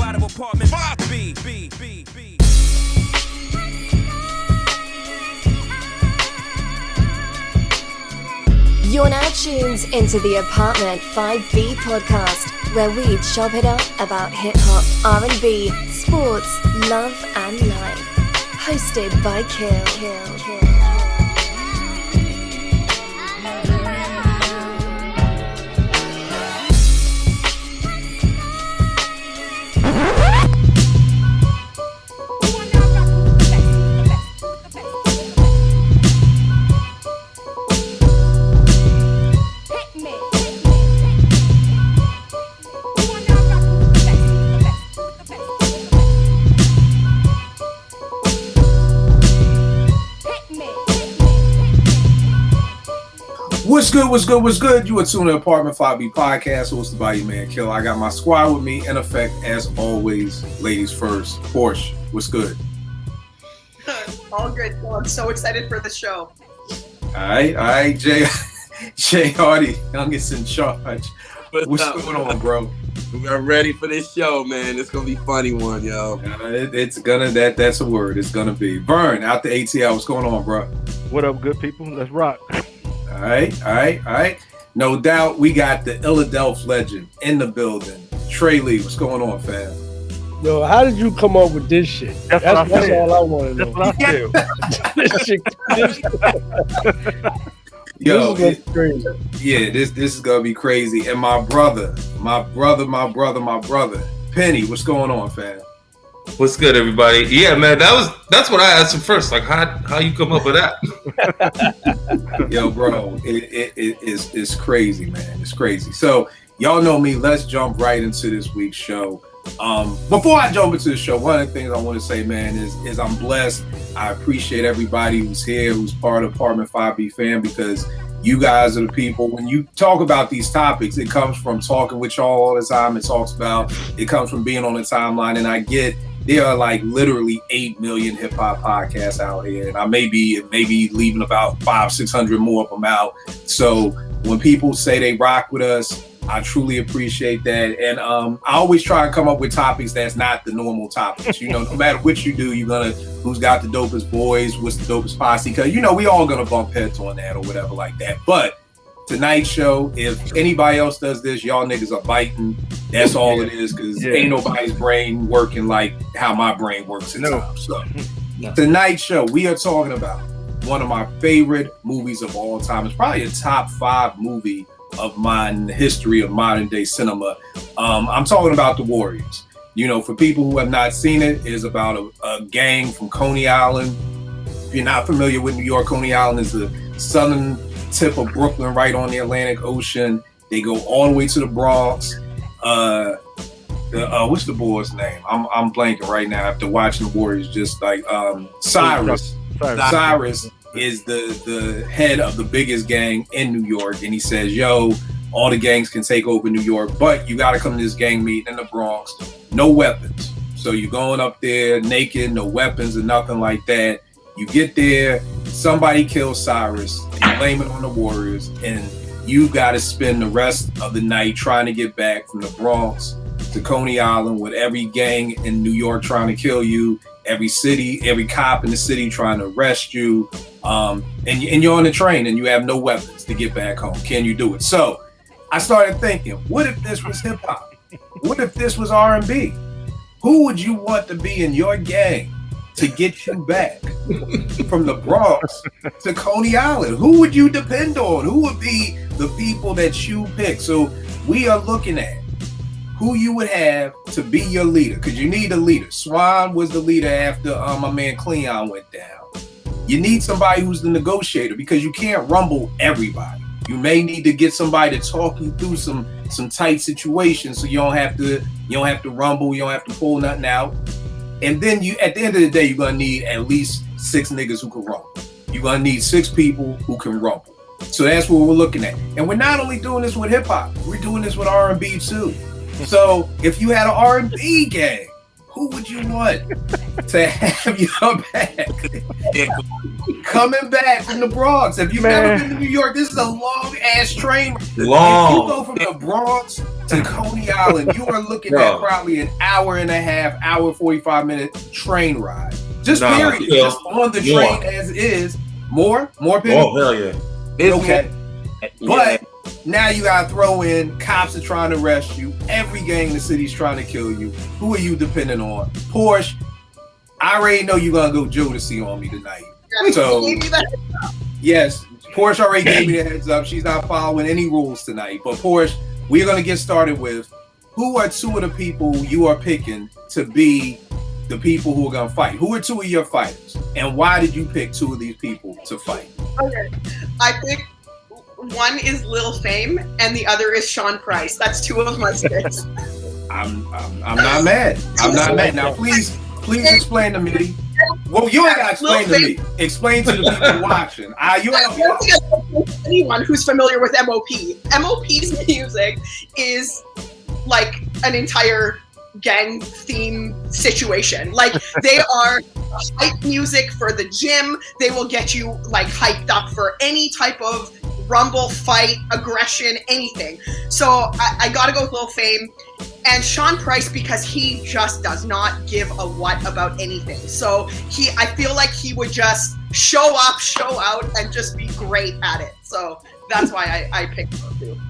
out of apartment 5B. You're now tuned into the Apartment 5B podcast, where we chop it up about hip-hop, R&B, sports, love and life. Hosted by Kill. What's good? You are tuned to the Apartment 5B podcast, hosted by your man Kill. I got my squad with me, in effect, as always, ladies first. Porsche, what's good? All good. Well, I'm so excited for the show. All right, Jay Hardy, youngest in charge. What's going on, bro? I'm ready for this show, man. It's gonna be a funny one, yo. That's a word. It's gonna be. Vern, out the ATL. What's going on, bro? What up, good people? Let's rock. All right. No doubt we got the Philadelphia legend in the building. Trey Lee, what's going on, fam? Yo, how did you come up with this shit? That's all I want to know. That's what I feel. Yo, this is crazy. Yeah, this is gonna be crazy. And my brother, Penny, what's going on, fam? What's good, everybody? Yeah, man, that's what I asked him first. Like, how you come up with that? Yo, bro, it's crazy, man. It's crazy. So y'all know me. Let's jump right into this week's show. Before I jump into the show, one of the things I want to say, man, is I'm blessed. I appreciate everybody who's here, who's part of Apartment 5B fam, because you guys are the people. When you talk about these topics, it comes from talking with y'all all the time. It comes from being on the timeline, and I get. There are like literally 8 million hip hop podcasts out here, and I may be leaving about 500-600 more of them out. So when people say they rock with us, I truly appreciate that. And I always try to come up with topics that's not the normal topics. You know, no matter what you do, who's got the dopest boys, what's the dopest posse? Because we all gonna bump heads on that or whatever like that. But tonight's show, if anybody else does this, y'all niggas are biting. That's all it is, because ain't nobody's brain working like how my brain works at times. So tonight's show, we are talking about one of my favorite movies of all time. It's probably a top 5 movie of mine in the history of modern day cinema. I'm talking about The Warriors. For people who have not seen it, it's about a gang from Coney Island. If you're not familiar with New York, Coney Island is the southern tip of Brooklyn, right on the Atlantic Ocean. They go all the way to the Bronx. What's the boy's name? I'm blanking right now after watching The Warriors. Just like Cyrus. Cyrus is the head of the biggest gang in New York, and he says, "Yo, all the gangs can take over New York, but you got to come to this gang meeting in the Bronx. No weapons. So you're going up there naked, no weapons or nothing like that. You get there, somebody kills Cyrus, and you blame it on the Warriors, and you've got to spend the rest of the night trying to get back from the Bronx to Coney Island with every gang in New York trying to kill you, every cop in the city trying to arrest you, and you're on the train and you have no weapons to get back home. Can you do it?" So I started thinking, what if this was hip hop? What if this was R&B? Who would you want to be in your gang to get you back from the Bronx to Coney Island? Who would you depend on? Who would be the people that you pick? So we are looking at who you would have to be your leader, because you need a leader. Swan was the leader after my man Cleon went down. You need somebody who's the negotiator, because you can't rumble everybody. You may need to get somebody to talk you through some tight situations, so you don't have to rumble, you don't have to pull nothing out. And then at the end of the day, you're gonna need at least 6 niggas who can rumble. You're gonna need 6 people who can rumble. So that's what we're looking at. And we're not only doing this with hip hop, we're doing this with R&B too. So if you had an R&B gang, who would you want to have your back? Coming back from the Bronx. If you've never been to New York, this is a long ass train. Long. If you go from the Bronx to Coney Island, you are looking at probably an hour and a half, hour 45-minute train ride. Just period. Just on the train as is. More people. Oh hell yeah. Okay. But now you gotta throw in cops are trying to arrest you. Every gang in the city's trying to kill you. Who are you depending on? Porsche, I already know you're gonna go Jodeci on me tonight. So yes, Porsche already gave me the heads up. She's not following any rules tonight. But Porsche, we're gonna get started with who are two of the people you are picking to be the people who are gonna fight? Who are two of your fighters? And why did you pick two of these people to fight? Okay. I picked one is Lil Fame and the other is Sean Price. That's two of my picks. I'm not mad. I'm not mad. Now please explain to me. Well, you ain't gotta explain to me. Explain to the people watching. I don't think anyone who's familiar with M.O.P. M.O.P's music is like an entire gang theme situation. Like they are hype music for the gym. They will get you like hyped up for any type of rumble, fight, aggression, anything. So I gotta go with Lil Fame and Sean Price because he just does not give a what about anything. So I feel like he would just show up, show out, and just be great at it. So that's why I picked those two.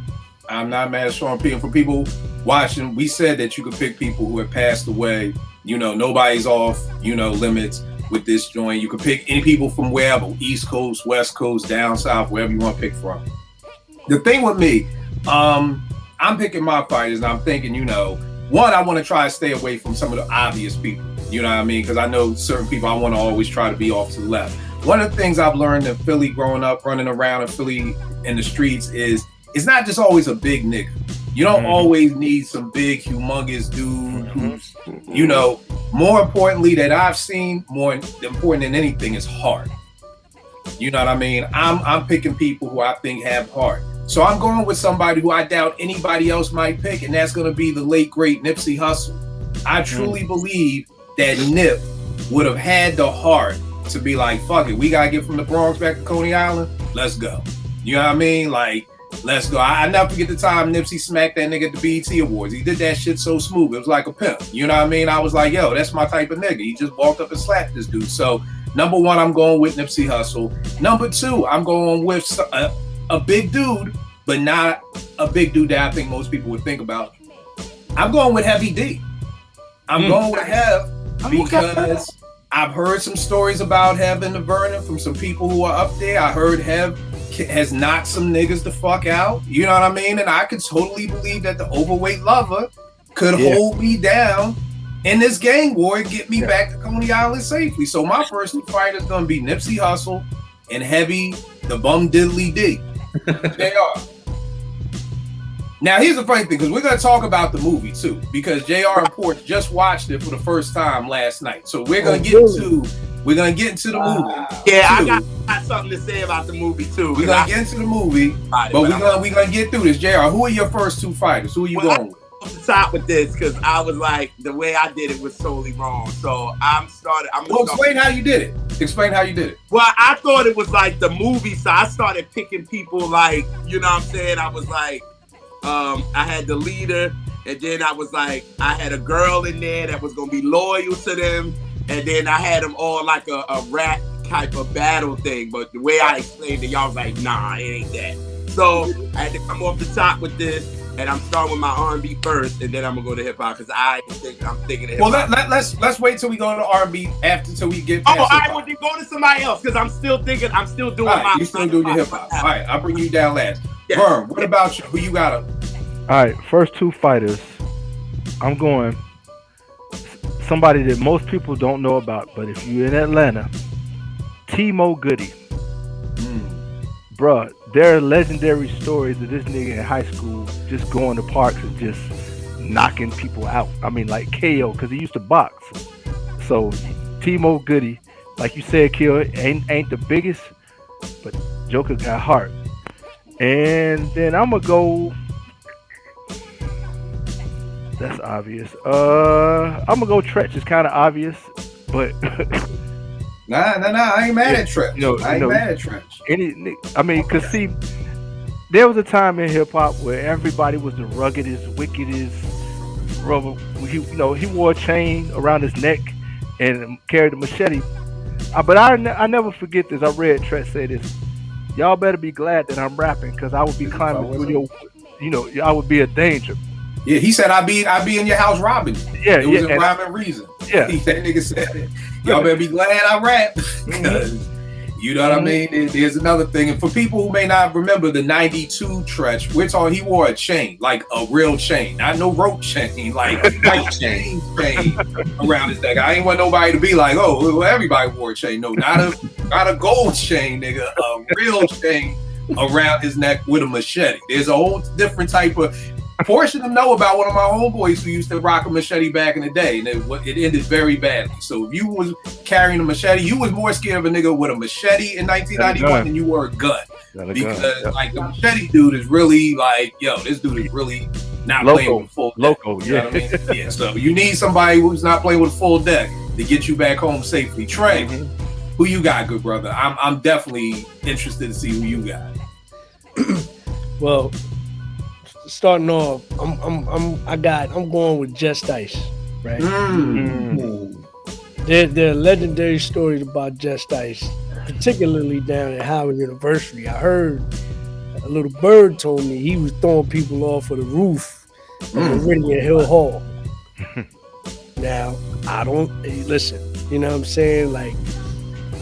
I'm not mad at Sean P. And for people watching, we said that you could pick people who have passed away. You know, nobody's off, limits with this joint. You could pick any people from wherever, East Coast, West Coast, down south, wherever you want to pick from. The thing with me, I'm picking my fighters and I'm thinking, one, I want to try to stay away from some of the obvious people. You know what I mean? Because I know certain people I want to always try to be off to the left. One of the things I've learned in Philly growing up, running around in Philly in the streets is it's not just always a big nigga. You don't always need some big, humongous dude who's, more importantly that I've seen, more important than anything is heart. You know what I mean? I'm picking people who I think have heart. So I'm going with somebody who I doubt anybody else might pick, and that's going to be the late, great Nipsey Hussle. I truly believe that Nip would have had the heart to be like, fuck it, we got to get from the Bronx back to Coney Island. Let's go. You know what I mean? Like, let's go. I never forget the time Nipsey smacked that nigga at the BET Awards. He did that shit so smooth. It was like a pimp. You know what I mean? I was like, yo, that's my type of nigga. He just walked up and slapped this dude. So, number one, I'm going with Nipsey Hussle. Number two, I'm going with a big dude, but not a big dude that I think most people would think about. I'm going with Heavy D. I'm going with Hev because I've heard some stories about Hev in the Vernon from some people who are up there. I heard Hev has knocked some niggas the fuck out. You know what I mean? And I could totally believe that the overweight lover could hold me down in this gang war and get me back to Coney Island safely. So my first two fighters going to be Nipsey Hussle and Heavy the Bum Diddly D. They are. Now here's the funny thing, because we're going to talk about the movie too, because JR and Porch just watched it for the first time last night. So we're going to get into the movie. Yeah, I got something to say about the movie too. We're going to get into the movie, but we're going to get through this. JR, who are your first two fighters? Who are you going with? I'm to top with this because I was like, the way I did it was totally wrong. So explain how you did it. Explain how you did it. Well, I thought it was like the movie, so I started picking people like, you know what I'm saying? I was like, I had the leader, and then I was like, I had a girl in there that was gonna be loyal to them, and then I had them all like a rap type of battle thing. But the way I explained it, y'all was like, nah, it ain't that. So I had to come off the top with this, and I'm starting with my R&B first, and then I'm gonna go to hip hop because I'm thinking of hip hop. Well, let's wait till we go to R&B till we get. All right, well then go to somebody else because I'm still doing my. You still doing your hip hop. All right, I'll bring you down last. Yeah. Vern, what about you? Who you got? All right, first two fighters. I'm going somebody that most people don't know about, but if you're in Atlanta, T.Mo. Goody. Bruh, there are legendary stories of this nigga in high school just going to parks and just knocking people out. I mean, like KO, because he used to box. So, T.Mo. Goody, like you said, Kill, ain't the biggest, but Joker got heart. And then I'm going to go... That's obvious. I'm going to go Tretch. It's kind of obvious, but... Nah. I ain't mad at Tretch. I ain't mad at Tretch. I mean, because see, there was a time in hip hop where everybody was the ruggedest, wickedest. He wore a chain around his neck and carried a machete. But I never forget this. I read Tret say this. Y'all better be glad that I'm rapping because I would be climbing through I would be a danger. Yeah, he said I'd be in your house robbing you. Yeah, it was a rhyme and reason. Yeah, that nigga said, y'all better be glad I rap because you know what I mean. There's another thing, and for people who may not remember the '92 Tretch, we're talking he wore a chain, like a real chain, not no rope chain, like white chain around his neck. I ain't want nobody to be like, oh, well, everybody wore a chain. No, not a gold chain, nigga, a real chain around his neck with a machete. There's a whole different type of. Portia to know about one of my homeboys who used to rock a machete back in the day, and it ended very badly. So if you was carrying a machete, you was more scared of a nigga with a machete in 1991 than you were a gun. Because like the machete dude is really like, yo, this dude is really not playing with full deck. You know what I mean? Yeah. So you need somebody who's not playing with full deck to get you back home safely. Trey, who you got, good brother? I'm definitely interested to see who you got. Well, starting off, I'm going with Just Ice, right? There are legendary stories about Just Ice, particularly down at Howard University. I heard a little bird told me he was throwing people off of the roof of Meridian Hill Hall. Now, listen, you know what I'm saying? Like,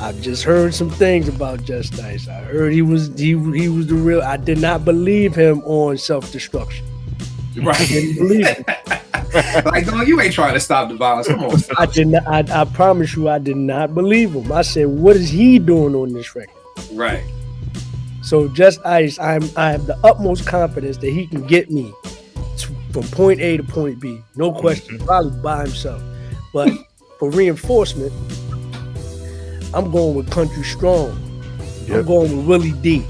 I've just heard some things about Just Ice. I heard he was the real. I did not believe him on self-destruction. Right. I didn't believe him. Like, dog, you ain't trying to stop the violence. Come on. I did not. I promise you, I did not believe him. I said, "What is he doing on this record?" Right. So Just Ice, I have the utmost confidence that he can get me from point A to point B. No question. Probably by himself. But for reinforcement, I'm going with Country Strong. Yep. I'm going with Willie D.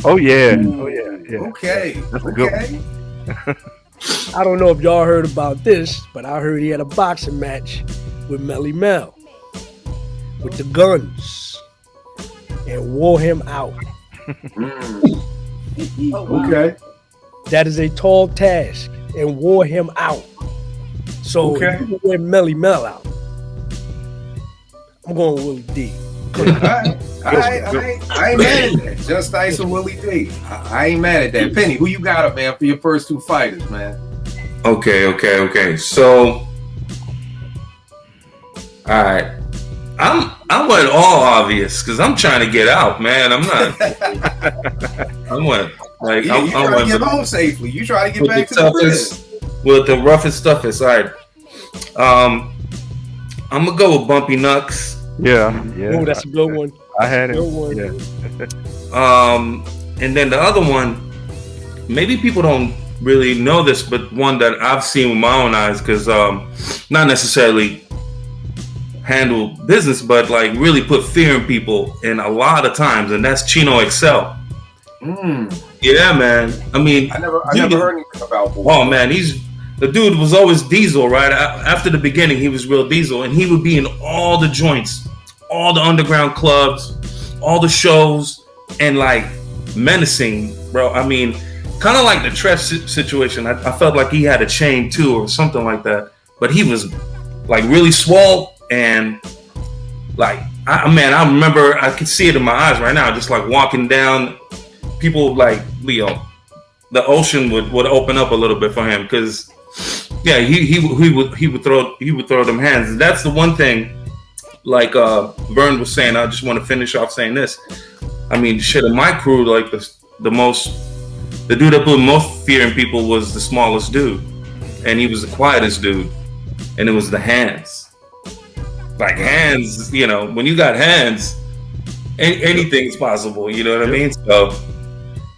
Oh yeah. Oh yeah. Okay. That's a good one. I don't know if y'all heard about this, but I heard he had a boxing match with Melly Mel with the guns and wore him out. Okay. That is a tall task and wore him out. So if you can wear Melly Mel out, I'm going with Willie D. I ain't mad at that. Just Ice and Willie D. I ain't mad at that. Penny, who you got up, man, for your first two fighters, man? Okay. So, all right. I went all obvious because I'm trying to get out, man. I'm not. I went like you trying to get home safely. You try to get back to the crib with the roughest, toughest. All right. I'm gonna go with Bumpy Knucks. Yeah. Oh, that's a good one. I had it. Yeah. And then the other one, maybe people don't really know this, but one that I've seen with my own eyes, because not necessarily handle business, but like really put fear in people in a lot of times, and that's Chino Excel. Yeah, man. I mean, I never heard anything about him. Oh man, the dude was always Diesel, right? After the beginning, he was real Diesel, and he would be in all the joints, all the underground clubs, all the shows, and like menacing, bro. I mean, kind of like the Trev situation. I felt like he had a chain too, or something like that. But he was like really swole, and like, I remember I could see it in my eyes right now, just like walking down. People like Leo, the ocean would open up a little bit for him because. Yeah, he would throw them hands. And that's the one thing, like Vern was saying. I just want to finish off saying this. I mean, shit, in my crew, like the dude that put most fear in people was the smallest dude, and he was the quietest dude, and it was the hands. Like hands, you know, when you got hands, anything's possible. You know what I mean?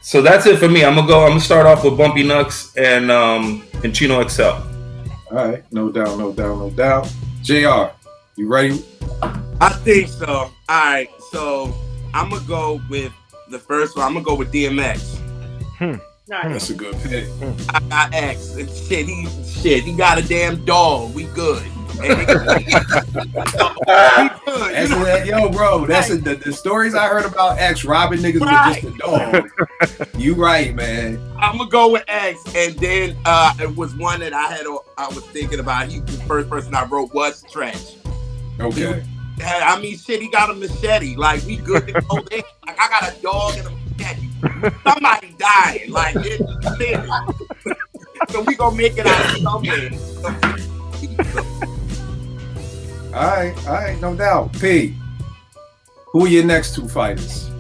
So that's it for me. I'm gonna start off with Bumpy Knucks and Chino Excel. All right, no doubt. JR, you ready? I think so. All right, so I'm gonna go with the first one. I'm gonna go with DMX. Nice. That's a good pick. I got X. Shit, he got a damn dog. We good. Yo, bro, that's the stories I heard about X robbing niggas with just a dog. You right, man. I'm gonna go with X, and then it was one that I was thinking about. The first person I wrote was Stretch. Okay. I mean, shit, he got a machete. Like, we good to go there. Like, I got a dog and a machete. Somebody dying. Like, it's so we gonna make it out somewhere. All right, no doubt. P, who are your next two fighters?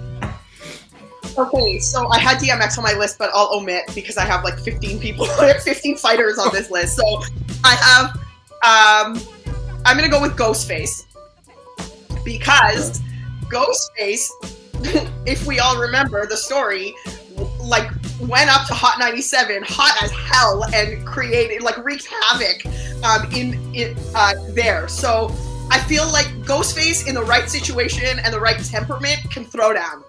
Okay, so I had DMX on my list, but I'll omit because I have like 15 people. I have 15 fighters on this list. So I have, I'm gonna go with Ghostface. Because Ghostface, if we all remember the story, like went up to Hot 97, hot as hell, and created, like, wreaked havoc there. So I feel like Ghostface in the right situation and the right temperament can throw down.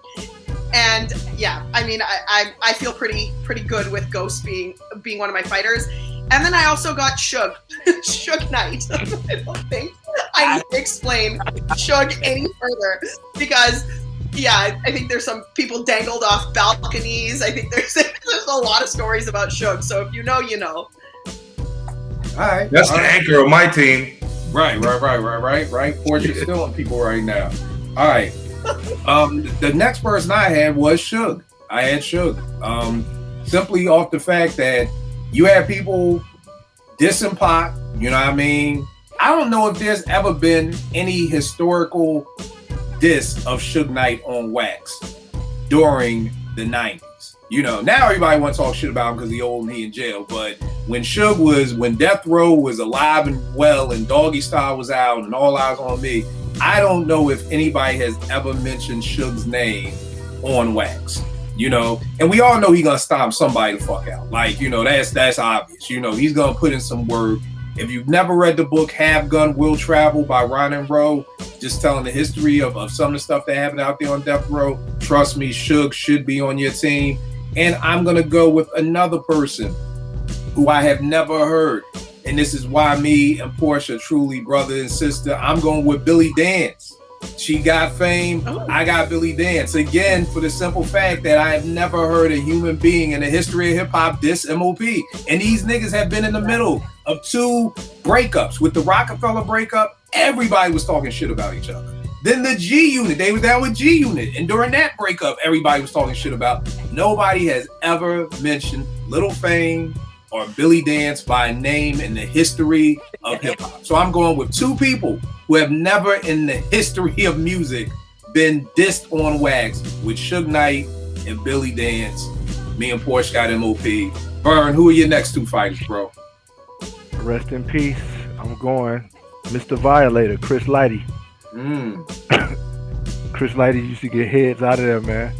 And yeah, I mean, I feel pretty good with Ghost being one of my fighters. And then I also got Suge Knight. I don't think I need to explain Suge any further because, yeah, I think there's some people dangled off balconies. I think there's a lot of stories about Suge. So if you know, you know. All right. That's the anchor of my team. Right. Portia's still on people right now. All right. The next person I had was Suge. I had Suge. Simply off the fact that you have people dissing Pac, you know what I mean? I don't know if there's ever been any historical diss of Suge Knight on wax during the 90s. You know, now everybody wants to talk shit about him because he's old and he in jail. But when Death Row was alive and well and Doggy Style was out and All Eyes on Me, I don't know if anybody has ever mentioned Suge's name on wax. You know, and we all know he's gonna stomp somebody the fuck out. Like, you know, that's obvious. You know, he's gonna put in some work. If you've never read the book Have Gun Will Travel by Ron Rowe, just telling the history of some of the stuff that happened out there on Death Row, trust me, Suge should be on your team. And I'm gonna go with another person who I have never heard. And this is why me and Portia truly brother and sister. I'm going with Billy Dance. She got fame. I got Billy Dance. Again, for the simple fact that I have never heard a human being in the history of hip hop diss M.O.P. And these niggas have been in the middle of two breakups. With the Rockefeller breakup, everybody was talking shit about each other. Then the G Unit, they was down with G Unit. And during that breakup, everybody was talking shit about. Nobody has ever mentioned Little Fame or Billy Dance by name in the history of hip hop. So I'm going with two people who have never in the history of music been dissed on wax, with Suge Knight and Billy Dance. Me and Porsche got M.O.P. Vern, who are your next two fighters, bro? Rest in peace. I'm going Mr. Violator, Chris Lighty. Chris Lighty used to get heads out of there, man.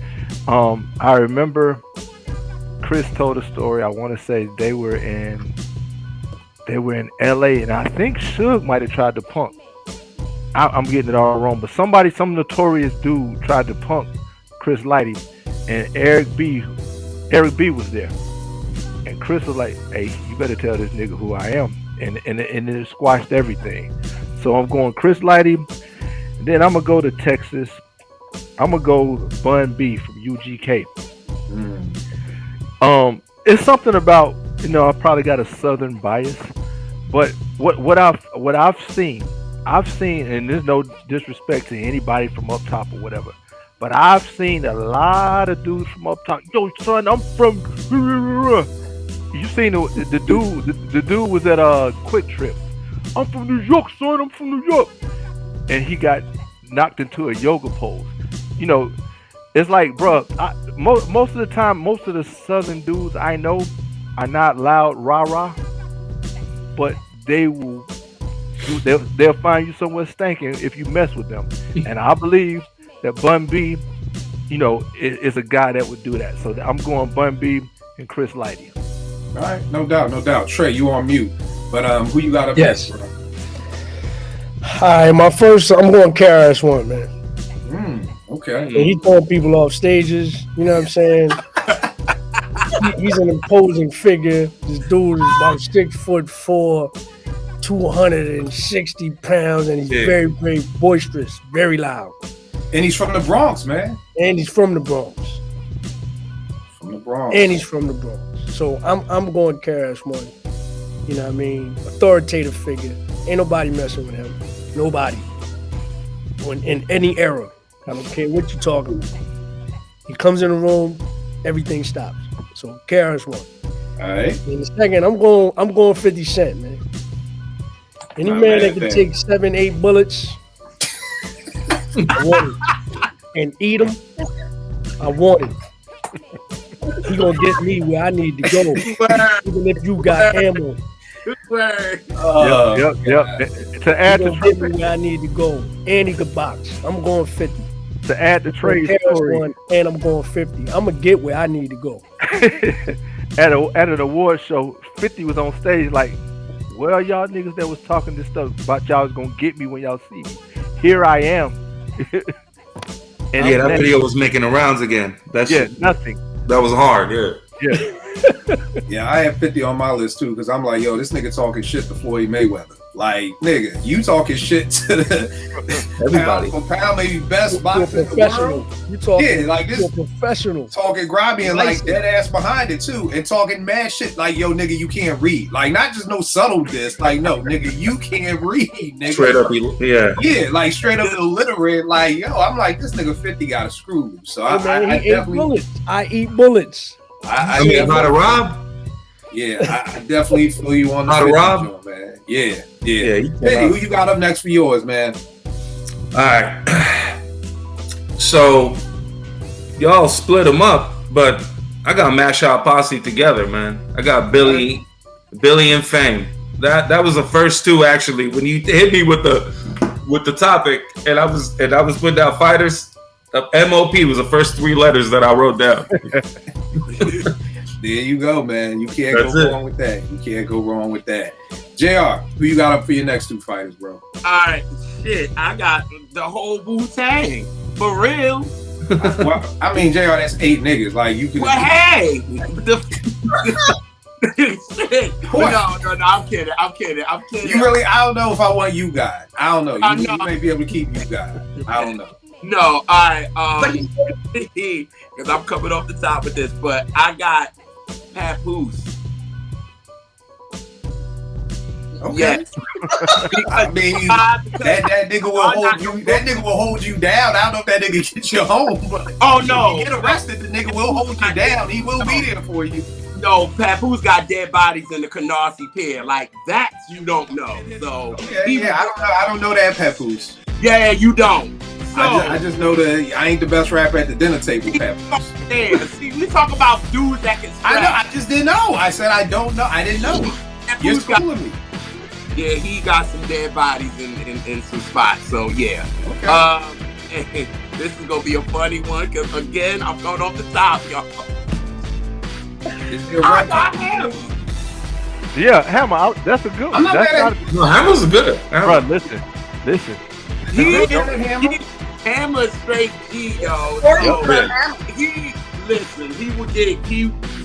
I remember Chris told a story. I want to say they were in LA, and I think Suge might have tried to punk. I'm getting it all wrong, but some notorious dude tried to punk Chris Lighty, and Eric B was there, and Chris was like, "Hey, you better tell this nigga who I am," and it squashed everything. So I'm going Chris Lighty, and then I'm gonna go to Texas. I'm gonna go Bun B from UGK. It's something about, you know, I probably got a southern bias, but what I've seen, and there's no disrespect to anybody from up top or whatever, but I've seen a lot of dudes from up top. Yo, son, I'm from. You seen the dude was at Quick Trip. I'm from New York, son. I'm from New York, and he got knocked into a yoga pose. You know, it's like, bro, most of the time, most of the southern dudes I know are not loud rah-rah, but they'll find you somewhere stinking if you mess with them. And I believe that Bun B, you know, is a guy that would do that. So I'm going Bun B and Chris Lighty. All right, no doubt. Trey, you on mute. But who you got up yes. next, bro? Hi, my first, I'm going KRS-One, man. Okay. So he's throwing people off stages, you know what I'm saying? He's an imposing figure. This dude is about 6'4", 260 pounds, and he's very, very boisterous, very loud. And he's from the Bronx, man. And he's from the Bronx. From the Bronx. And he's from the Bronx. So I'm going KRS-One. You know what I mean? Authoritative figure. Ain't nobody messing with him. Nobody. In any era. I don't care what you're talking about. He comes in the room, everything stops. So KRS-One. All right. In a second, I'm going 50 Cent, man. Any man that can take 7-8 bullets, I want it. And eat them, I want it. He gonna get me where I need to go, even if you got ammo. Word. Yep. To add to get me where I need to go, and he could box. I'm going 50. To add the trade story, and I'm going 50. I'm gonna get where I need to go. At an award show, 50 was on stage like, well, y'all niggas that was talking this stuff about y'all was gonna get me when y'all see me. Here I am. And that video was making the rounds again. That shit, nothing. That was hard, yeah. Yeah, I have 50 on my list too, because I'm like, yo, this nigga talking shit to Floyd Mayweather. Like, nigga, you talking shit to the everybody. Pound for pound, maybe best boxer in the world. You talking? Yeah, like this professional. Talking grimy and like dead ass behind it too, and talking mad shit. Like, yo, nigga, you can't read. Like, not just no subtle diss. Like, no, nigga, you can't read. Nigga. Straight up, yeah, like straight up illiterate. Like, yo, I'm like, this nigga 50 got a screw loose. So I definitely bullets. I eat bullets. I mean, how to rob. Yeah, I definitely feel you on the how to rob, man. Yeah. Hey, who you got up next for yours, man? All right. So y'all split them up, but I got Mash Out Posse together, man. I got Billy and Fame. That was the first two actually. When you hit me with the topic, and I was putting down fighters. M.O.P. was the first 3 letters that I wrote down. There you go, man. You can't go wrong with that. You can't go wrong with that. JR, who you got up for your next 2 fighters, bro? All right, shit. I got the whole Wu-Tang. For real. Well, I mean, JR, that's 8 niggas. Like, you can. Well, hey! Shit. No, I'm kidding. You really, I don't know if I want you guys. I don't know. You may be able to keep you guys. I don't know. No, all right. Because I'm coming off the top with this, but I got Papoose. Okay. Yes. I mean, that nigga will hold you. That nigga will hold you down. I don't know if that nigga gets you home, but oh no, if you get arrested, the nigga will hold you down. He will be there for you. No, Papoose got dead bodies in the Canarsie Pier. Like that, you don't know. So okay, I don't know that Papoose. Yeah, you don't. So, I just know that I ain't the best rapper at the dinner table, Papoose. See, we talk about dudes that can scrap. I know. I just didn't know. I said I don't know. I didn't know. You're schooling me. Yeah, he got some dead bodies in some spots. So yeah. Okay. This is gonna be a funny one because again, I'm going off the top, y'all. I got him. Yeah, Hammer. That's a good one. Hammer's good. Bro, listen. Hammer's straight G, yo.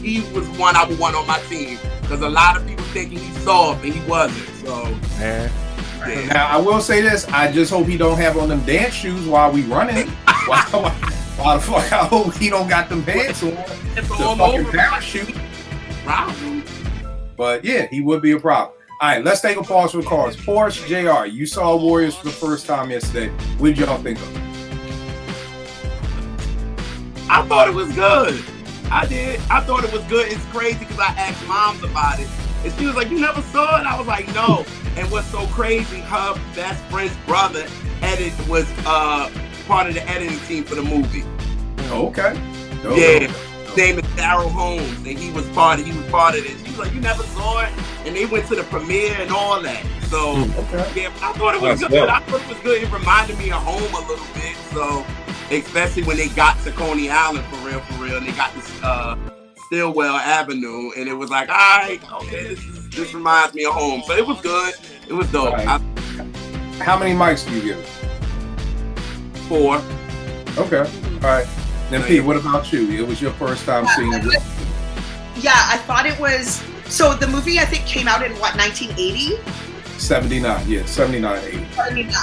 He was one I would want on my team because a lot of people thinking he's soft and he wasn't. So Now I will say this: I just hope he don't have on them dance shoes while we running. Why the fuck? I hope he don't got them pants on. It's the all fucking over parachute. Problem. But yeah, he would be a problem. All right, let's take a pause for the cars. Porsche, JR, you saw Warriors for the first time yesterday. What did y'all think of it? I thought it was good. I did. I thought it was good. It's crazy because I asked Moms about it. And she was like, you never saw it? I was like, no. And what's so crazy, her best friend's brother was part of the editing team for the movie. Okay. Yeah. His name is Daryl Holmes, and he was part of it. She was like, you never saw it? And they went to the premiere and all that. So, yeah, I thought it was good. I thought it was good. It reminded me of home a little bit. So, especially when they got to Coney Island for real, and they got this Stillwell Avenue, and it was like, all right, okay, this reminds me of home. So it was good. It was dope. Right. How many mics do you give it? 4. Okay. All right. Then P, what about you? It was your first time seeing it. Yeah, I thought it was. So the movie I think came out in 1980. 79, yeah, 79, 80. 79.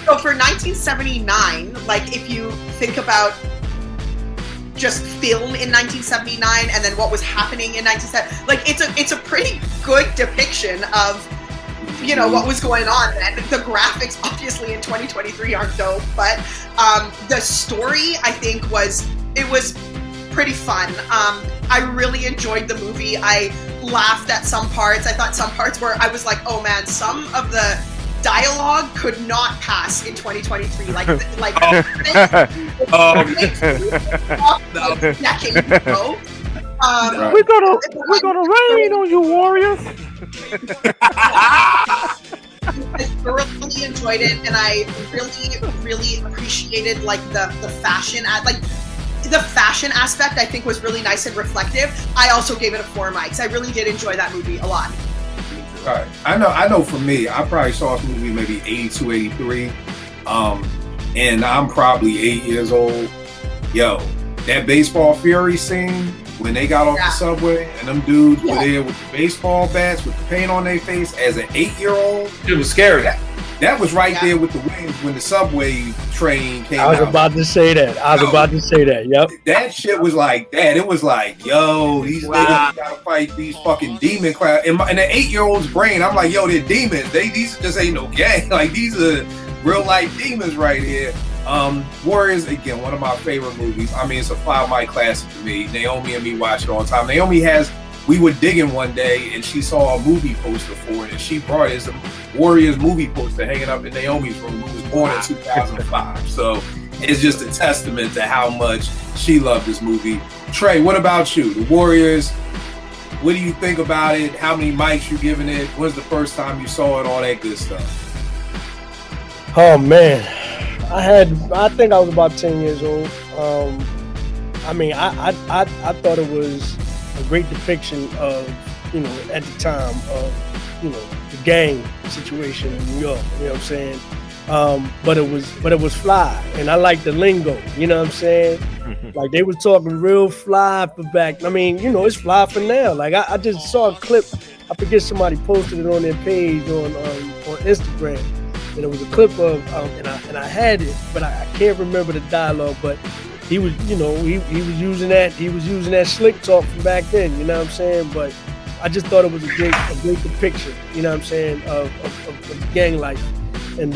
So for 1979, like if you think about just film in 1979 and then what was happening in 1970, like it's a pretty good depiction of, you know, what was going on. And the graphics obviously in 2023 aren't dope, but the story I think was pretty fun. I really enjoyed the movie. I laughed at some parts. I thought some parts where I was like, oh man, some of the dialogue could not pass in 2023. Decades ago. We're gonna rain on you, Warriors. I thoroughly enjoyed it, and I really appreciated like the fashion the fashion aspect. I think was really nice and reflective. I also gave it a 4 mics. I really did enjoy that movie a lot. All right. I know for me, I probably saw this movie maybe 82, 83. And I'm probably 8 years old. Yo, that baseball fury scene when they got off the subway and them dudes were there with the baseball bats with the paint on their face as an 8-year-old. It was scary. That was right there with the wings when the subway train came out. I was about to say that. Yep. That shit was like that. It was like, yo, these niggas gotta fight these fucking demon crowd. In the 8-year-old's brain, I'm like, yo, they're demons. These just ain't no gang. Like, these are real life demons right here. Warriors, again, one of my favorite movies. I mean, it's a 5 mic classic to me. Naomi and me watch it all the time. Naomi we were digging one day and she saw a movie poster for it, and she brought it. It's a Warriors movie poster hanging up in Naomi's room, who was born in 2005. So it's just a testament to how much she loved this movie. Trey, what about you? The Warriors, what do you think about it? How many mics you giving it? When's the first time you saw it? All that good stuff. Oh man, I think I was about 10 years old. I mean, I thought it was a great depiction of, you know, at the time of, you know, the gang situation in New York. You know what I'm saying? But it was fly, and I like the lingo. You know what I'm saying? Like they were talking real fly for back. I mean, you know, it's fly for now. Like I just saw a clip. I forget, somebody posted it on their page on Instagram, and it was a clip of and I had it, but I can't remember the dialogue. But he was, you know, he was using that slick talk from back then. You know what I'm saying? But I just thought it was a great depiction. You know what I'm saying, of gang life. And,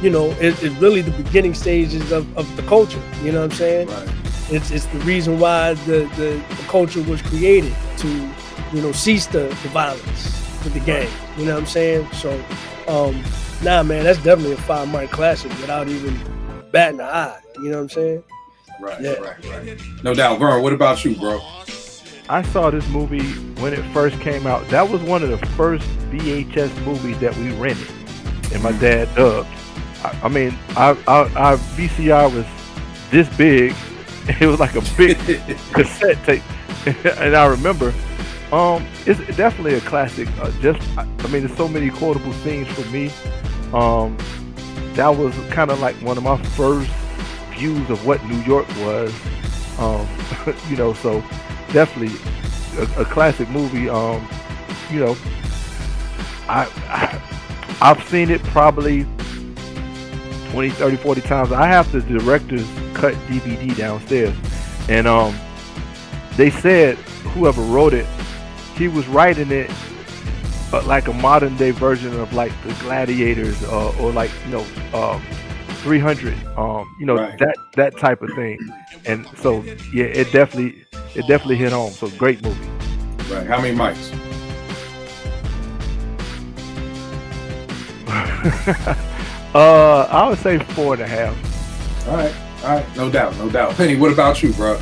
you know, it's really the beginning stages of the culture. You know what I'm saying? Right. It's the reason why the culture was created, to, you know, cease the violence with the gang. You know what I'm saying? So, nah, man, that's definitely a 5 mic classic without even batting an eye. You know what I'm saying? Right. No doubt. Vern, what about you, bro? I saw this movie when it first came out. That was one of the first VHS movies that we rented, and my dad dubbed. I mean, our VCR was this big. It was like a big cassette tape, and I remember, it's definitely a classic. I mean, there's so many quotable scenes for me. That was kind of like one of my first views of what New York was. You know, so definitely a classic movie. You know, I've seen it probably 20, 30, 40 times. I have the director's cut DVD downstairs, and they said whoever wrote it, he was writing it like a modern day version of like the Gladiators or like, you know, 300, you know, right. that type of thing. And so yeah, it definitely hit home. So great movie. Right. How many mics? I would say 4.5. All right, no doubt. Penny, what about you, bro?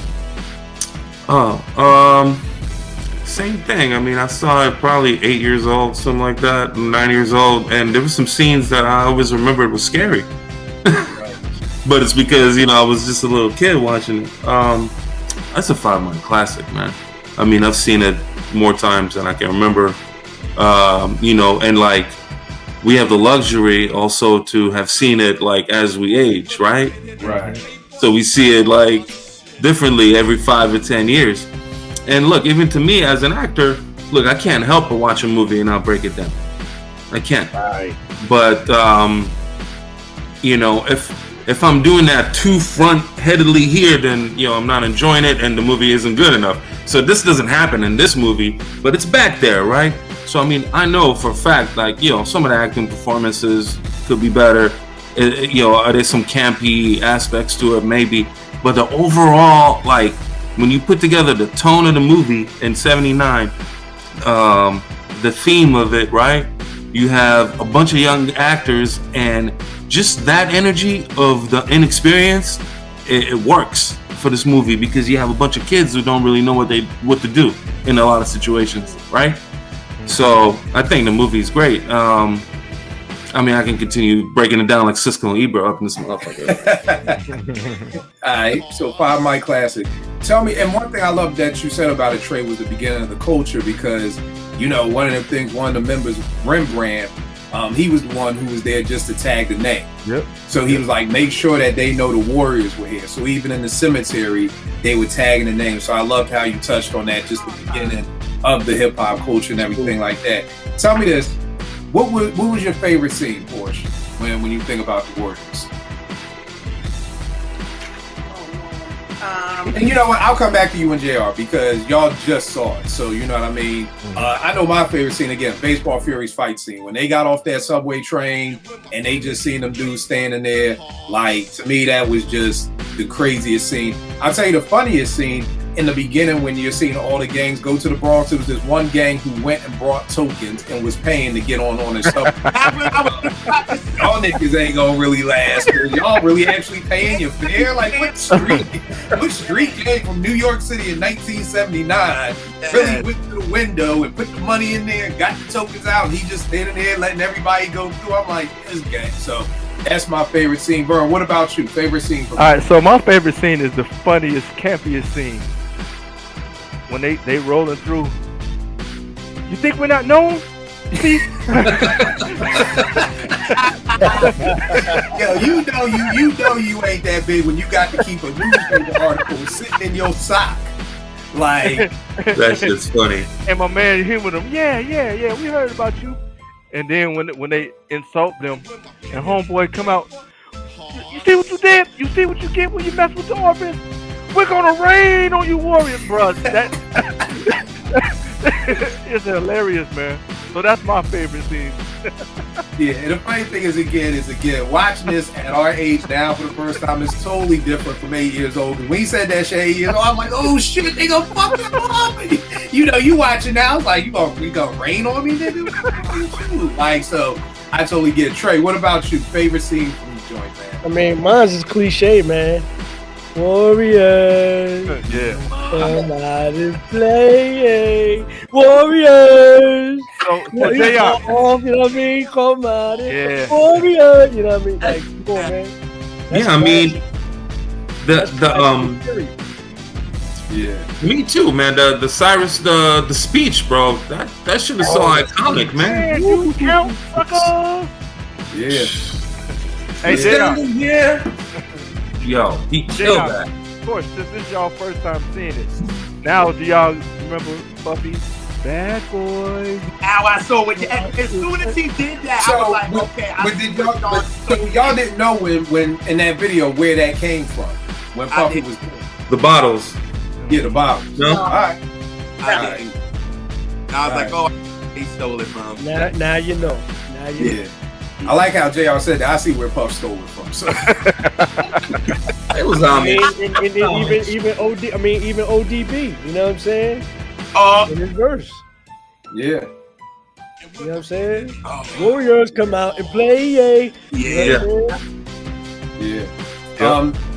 Same thing. I mean, I saw it probably 8 years old, something like that, 9 years old, and there were some scenes that I always remembered was scary. Right. But it's because, you know, I was just a little kid watching it. That's a 5 mic classic, man. I mean, I've seen it more times than I can remember. You know, and like, we have the luxury also to have seen it like as we age, right? Right. So we see it like differently every 5 or 10 years. And look, even to me as an actor, look, I can't help but watch a movie and I'll break it down. I can't. Right. But if I'm doing that too front-headedly here, then I'm not enjoying it, and the movie isn't good enough. So this doesn't happen in this movie, but it's back there, right? So I mean, I know for a fact, like some of the acting performances could be better. Are there some campy aspects to it? Maybe, but the overall, like when you put together the tone of the movie in '79, the theme of it, right? You have a bunch of young actors, and just that energy of the inexperience, it works for this movie because you have a bunch of kids who don't really know what to do in a lot of situations, right? So I think the movie's great. I mean, I can continue breaking it down like Siskel and Ebert up in this motherfucker. All right, so 5 Mic Classic. Tell me, and one thing I love that you said about it, Trey, was the beginning of the culture, because one of the things, one of the members, Rembrandt, he was the one who was there just to tag the name. Yep. So he was like, make sure that they know the Warriors were here. So even in the cemetery, they were tagging the name. So I loved how you touched on that, just the beginning of the hip hop culture and everything like that. Tell me this: what was your favorite scene, Porsche, when you think about the Warriors? And you know what? I'll come back to you and JR because y'all just saw it. So you know what I mean? I know my favorite scene, again, Baseball Fury's fight scene. When they got off that subway train and they just seen them dudes standing there, like, to me, that was just the craziest scene. I'll tell you the funniest scene in the beginning when you're seeing all the gangs go to the Bronx. It was this one gang who went and brought tokens and was paying to get on their subway. Y'all niggas ain't gonna really last. Y'all really actually paying your fare? Like, what street gang from New York City in 1979 really went to the window and put the money in there and got the tokens out, and he just standing there letting everybody go through? I'm like, this gang. So that's my favorite scene. Vern, what about you? Favorite scene? All right, so my favorite scene is the funniest, campiest scene. When they rolling through. You think we're not known? You see? Yo, you know you ain't that big when you got to keep a newspaper article sitting in your sock. Like, that shit's funny. And my man humored them. Yeah, we heard about you. And then when they insult them, and homeboy come out, you see what you did? You see what you get when you mess with the office? We're gonna rain on you, Warriors, bro. That is hilarious, man. So that's my favorite scene. Yeah, and the funny thing is, again, watching this at our age now for the first time is totally different from 8 years old. When he said that shit 8 years old, I'm like, oh shit, they gonna fuck him up. You watching now, it's like, you gonna rain on me, nigga? Like, so I totally get it. Trey, what about you? Favorite scene from the joint, man? I mean, mine's is cliche, man. Warriors, come out and play, Warriors. So they are, you know what I mean? Come out and Warriors, you know what I mean? Like, come on, man. That's I mean, yeah. Me too, man. The Cyrus, the speech, bro. That shit is so iconic, man. You count, sucker. Yeah. Hey, JR. Yeah. Yo, he killed that. Of course, this is y'all first time seeing it. Now, do y'all remember Buffy? Bad boys. Now I saw it. As soon as he did that, I was like, okay. So y'all didn't know when in that video where that came from? When Buffy was doing the bottles. Yeah, the bottles. No? All right. I was like, oh, he stole it from. Now you know. Now you know. I like how JR said that. I see where Puff stole it from. So. It was on me. Even ODB. You know what I'm saying? In his verse. Yeah. You know what I'm saying? Warriors come out and play. Yeah.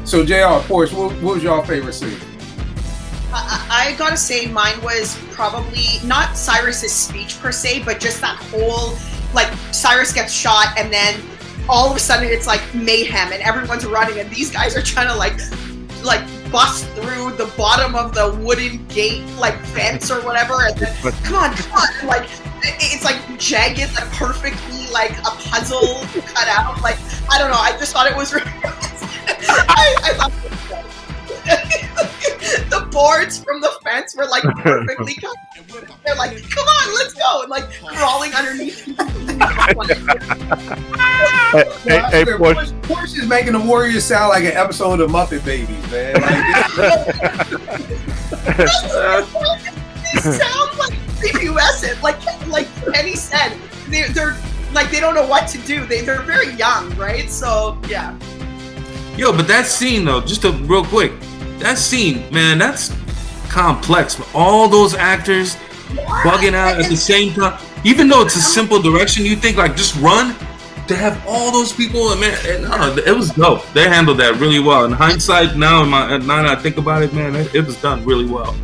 So JR, of course, what was your favorite scene? I gotta say mine was probably not Cyrus's speech per se, but just that whole, like, Cyrus gets shot and then all of a sudden it's like mayhem and everyone's running and these guys are trying to like bust through the bottom of the wooden gate, like fence or whatever, and then come on, like it's like jagged, like perfectly like a puzzle cut out. Like, I don't know, I just thought it was really I thought it was the boards from the fence were like perfectly cut. They're like, come on, let's go, and like crawling underneath each Porsche is making the Warriors sound like an episode of Muppet Babies, man. They sound like prepubescent, like Penny said. They're like they don't know what to do. They're very young, right? So yeah. Yo, but that scene though, just real quick, that scene, man, that's complex. All those actors bugging out at the same time. Even though it's a simple direction, you think like just run. To have all those people, man, it was dope. They handled that really well. In hindsight, now that I think about it, man, it was done really well.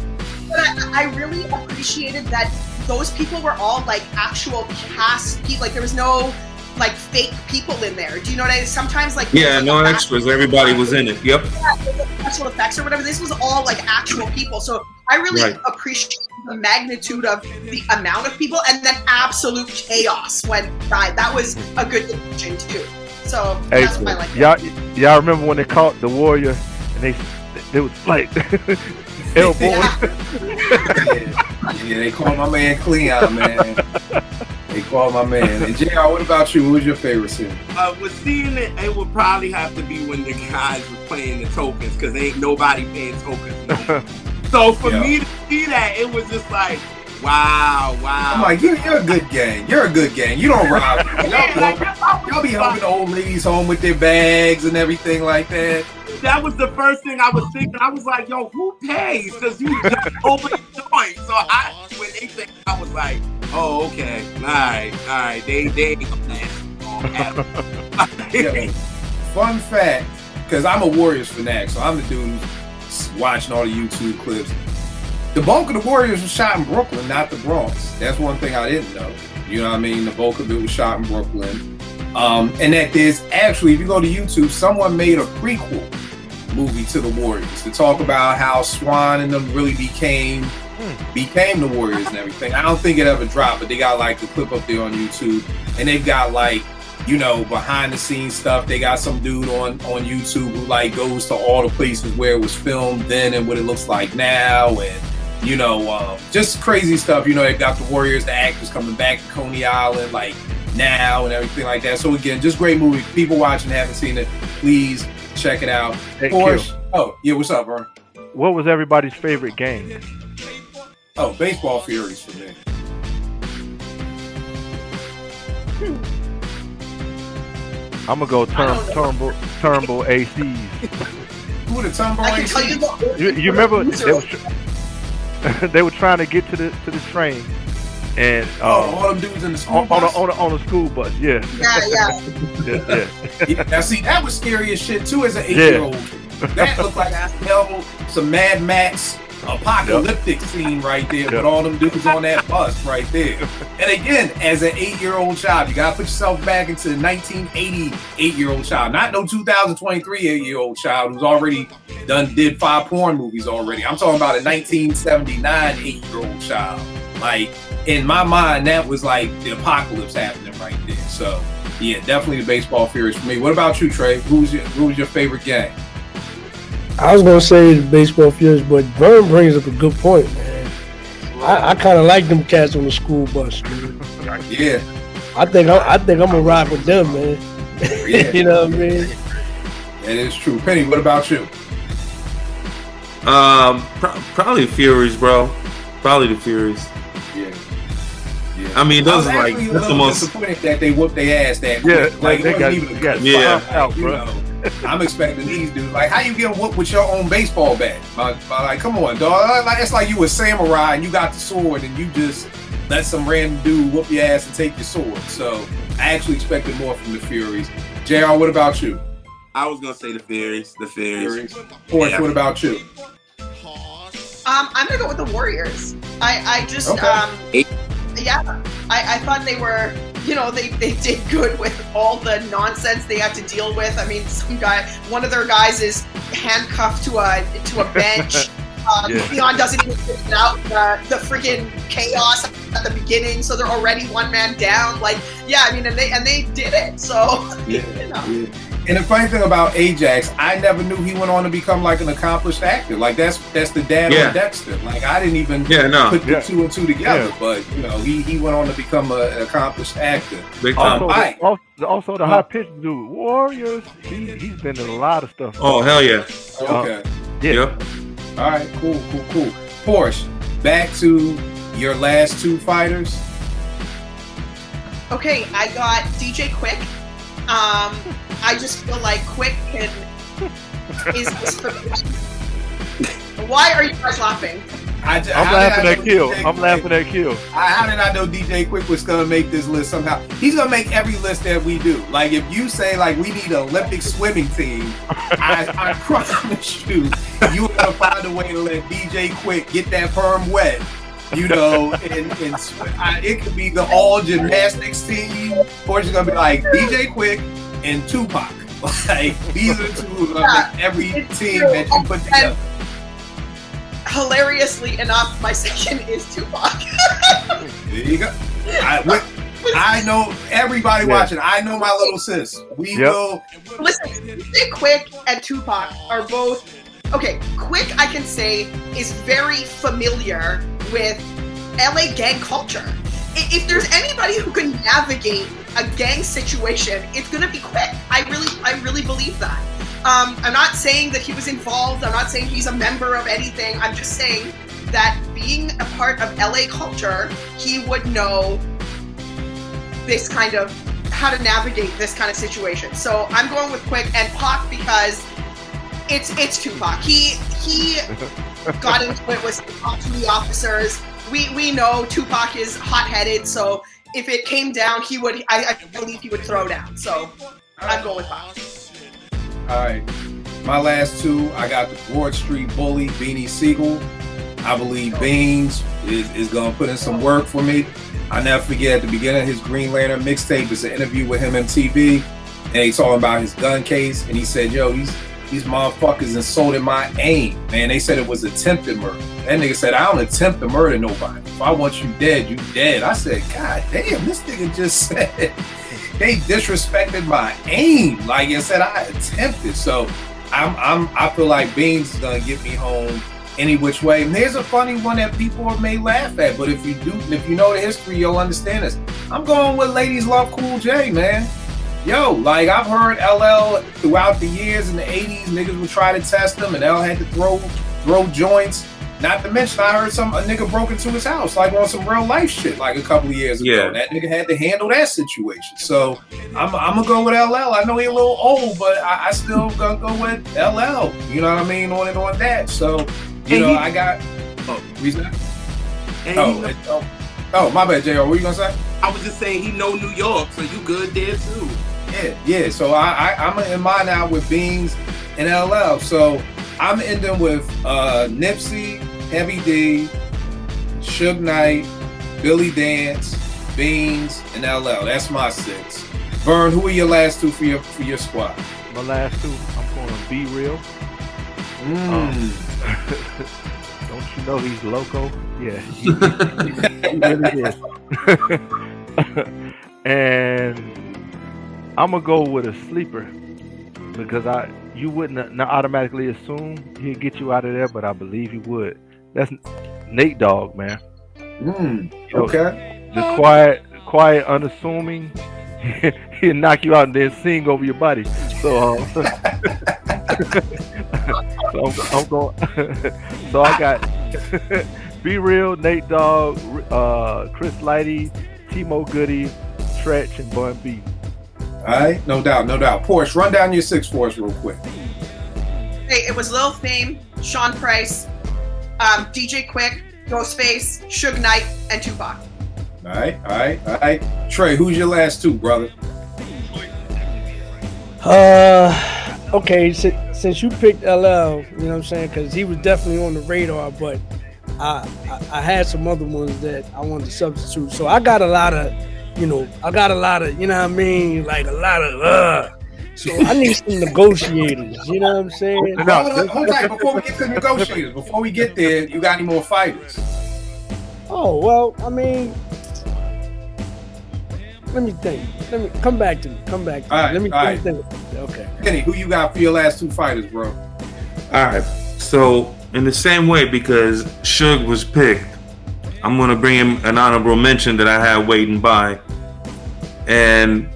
But I really appreciated that those people were all like actual cast people. Like there was no like fake people in there. Do you know what I mean? Sometimes like no extras. Everybody was in it. Yep. Special effects or whatever. This was all like actual people. So I really appreciate the magnitude of the amount of people and then absolute chaos when died. That was a good decision too. So that's what I like. Y'all remember when they caught the Warrior and they was like elbow. Yeah, they called my man Cleon, man. They called my man. And JR, what about you? Who was your favorite scene? With seeing it would probably have to be when the guys were playing the tokens because ain't nobody paying tokens no more. So for me to see that, it was just like, wow. I'm like, you're a good gang. You're a good gang. You don't rob. Y'all be helping the old ladies home with their bags and everything like that. That was the first thing I was thinking. I was like, yo, who pays? Because you just over the joint. So when they said, I was like, oh, okay. All right. They ain't gonna Fun fact, because I'm a Warriors fanatic, so I'm the dude watching all the YouTube clips. The bulk of the Warriors was shot in Brooklyn, not the Bronx. That's one thing I didn't know. You know what I mean? The bulk of it was shot in Brooklyn. And that there's actually, if you go to YouTube, someone made a prequel movie to the Warriors to talk about how Swan and them really became the Warriors and everything. I don't think it ever dropped, but they got like the clip up there on YouTube, and they've got like, you know, behind the scenes stuff. They got some dude on YouTube who like goes to all the places where it was filmed then and what it looks like now, and you know, just crazy stuff. You know, they got the Warriors, the actors coming back to Coney Island like now and everything like that. So again, just great movie. People watching haven't seen it, please check it out. Hey, oh yeah, what's up, bro? What was everybody's favorite game? Oh, Baseball Furies for me. I'm gonna go Turnbull ACs. Who the Turnbull ACs? You remember they were trying to get to the train, and all them dudes in the school bus? on a school bus. Yeah. Now see, that was scary as shit too as an 8-year-old. That looked like some Mad Max apocalyptic scene right there with all them dudes on that bus right there. And again, as an 8-year-old child, you gotta put yourself back into the 1980 8-year-old child, not no 2023 8-year-old child who's already did 5 porn movies already. I'm talking about a 1979 8-year-old child. Like in my mind, that was like the apocalypse happening right there. So yeah, definitely the Baseball Furies for me. What about you, Trey? Who's your favorite gang? I was gonna say the Baseball Furies, but Vern brings up a good point, man. I kind of like them cats on the school bus, man. Yeah. I think I'm gonna ride with them, man. Yeah. You know what I mean? That is true. Penny, what about you? Probably the Furies, bro. Probably the Furies. Yeah. I mean, those are like that's the most disappointed that they whooped their ass that quick. Like they got out, you bro. know, I'm expecting these dudes like, how you get whooped with your own baseball bat? Like, come on, dog. Like it's like you a samurai and you got the sword and you just let some random dude whoop your ass and take your sword. So I actually expected more from the Furies. JR, what about you? I was gonna say the Furies. Porsche, what about you? I'm gonna go with the Warriors. I just I thought they were, you know, they did good with all the nonsense they had to deal with. I mean, one of their guys is handcuffed to a bench. Leon doesn't even figure out the freaking chaos at the beginning, so they're already one man down. Like, yeah, I mean, and they did it. So, you know. And the funny thing about Ajax, I never knew he went on to become like an accomplished actor. Like that's the dad of Dexter. Like I didn't even put the two and two together. But you know, he went on to become an accomplished actor. Also, the high pitched dude, Warriors. He's been in a lot of stuff. Oh hell yeah. Okay. Yep. All right. Cool. Porsche, back to your last two fighters. Okay, I got DJ Quick. I just feel like Quick is for Why are you guys laughing? I'm laughing at Kill. How did I know DJ Quick was gonna make this list somehow? He's gonna make every list that we do. Like if you say like we need an Olympic swimming team, I promise you're gonna find a way to let DJ Quick get that perm wet. You know, and it could be the all gymnastics team, or it's gonna be like DJ Quick and Tupac. Like these are the two who are gonna make every team that you put together. Hilariously enough, my second is Tupac. There you go. I know everybody watching. I know my little sis. We will listen. DJ Quick and Tupac are both. Okay, Quick, I can say, is very familiar with LA gang culture. If there's anybody who can navigate a gang situation, it's gonna be Quick. I really believe that. I'm not saying that he was involved. I'm not saying he's a member of anything. I'm just saying that being a part of LA culture, he would know this kind of how to navigate this kind of situation. So I'm going with Quick and Pac because it's Tupac. He got into it with the officers. We know Tupac is hot-headed, so if it came down, I believe he would throw down. So I'm going with Pac. All right. My last two, I got the Broad Street Bully, Beanie Siegel. I believe Beans is going to put in some work for me. I never forget at the beginning of his Green Lantern mixtape, it's an interview with him on TV, and he's talking about his gun case, and he said, yo, these motherfuckers insulted my aim. Man, they said it was attempted murder. That nigga said, I don't attempt to murder nobody. If I want you dead, you dead. I said, God damn, this nigga just said they disrespected my aim. Like I said, I attempted. So I feel like Beans is gonna get me home any which way. And here's a funny one that people may laugh at, but if you know the history, you'll understand this. I'm going with Ladies Love Cool J, man. Yo, like I've heard LL throughout the years in the 80s, niggas would try to test him and L had to throw joints. Not to mention, I heard a nigga broke into his house, like on some real life shit, like a couple of years ago. Yeah. That nigga had to handle that situation. So I'm gonna go with LL. I know he's a little old, but I still gonna go with LL. You know what I mean? On that. So I got. Reason. Oh, my bad, JR. What you gonna say? I was just saying he know New York, so you good there too. Yeah. So I'm in mine now with Beans and LL. So I'm ending with Nipsey, Heavy D, Suge Knight, Billy Dance, Beans, and LL. That's my 6. Vern, who are your last two for your squad? My last two, I'm going to Be Real. Don't you know he's loco? Yeah, he really is. And I'm gonna go with a sleeper because you wouldn't not automatically assume he'd get you out of there, but I believe he would. That's Nate Dogg, man. Okay. The quiet, unassuming. He'll knock you out and then sing over your body. So, I'm going. So I got Be Real, Nate Dogg, Chris Lighty, T.Mo Goody, Tretch, and Bun B. All right, no doubt. Porsche, run down your 6 for us real quick. Hey, it was Lil Fame, Sean Price, DJ Quick, Ghostface, Suge Knight, and Tupac. All right. Trey, who's your last two, brother? Okay, since you picked LL, you know what I'm saying, because he was definitely on the radar, but I had some other ones that I wanted to substitute. So I got a lot of, you know what I mean, like a lot of, so I need some negotiators, you know what I'm saying? Hold on, before we get to negotiators, before we get there, you got any more fighters? Oh, well, I mean, Let me think. Let me come back to me. Come back to me. All Let me right. think. Okay. Kenny, who you got for your last two fighters, bro? All right. So in the same way, because Suge was picked, I'm gonna bring him an honorable mention that I had waiting by. And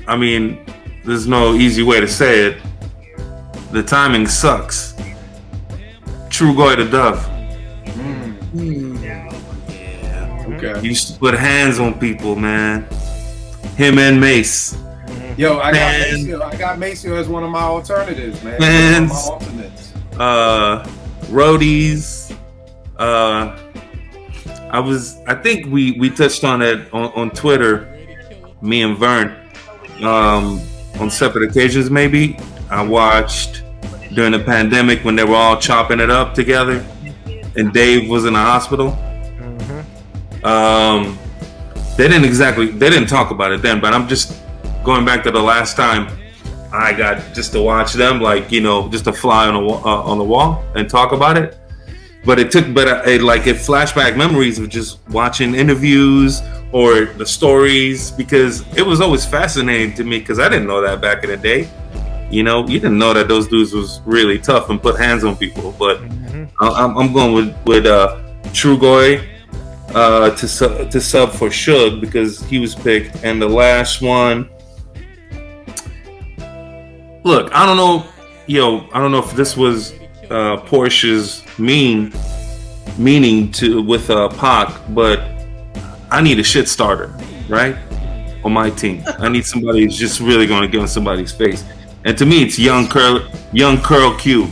I mean, there's no easy way to say it. The timing sucks. True Goy the Dove. Okay. He used to put hands on people, man. Him and Mace. Yo, I Man. got Maceo as one of my alternatives, man. Man. One of my alternates. Roadies. I think we touched on it on Twitter, me and Vern, on separate occasions maybe. I watched during the pandemic when they were all chopping it up together and Dave was in the hospital. They didn't talk about it then, but I'm just going back to the last time I got just to watch them, like, you know, just a fly on the wall and talk about it. But it flashback memories of just watching interviews or the stories, because it was always fascinating to me, because I didn't know that back in the day. You know, you didn't know that those dudes was really tough and put hands on people. But I'm going with True Goy to sub for Suge because he was picked. And the last one, look, I don't know if this was Porsche's meaning to with Pac, but I need a shit starter, right, on my team. I need somebody who's just really going to get in somebody's face. And to me, it's young Curl Cube,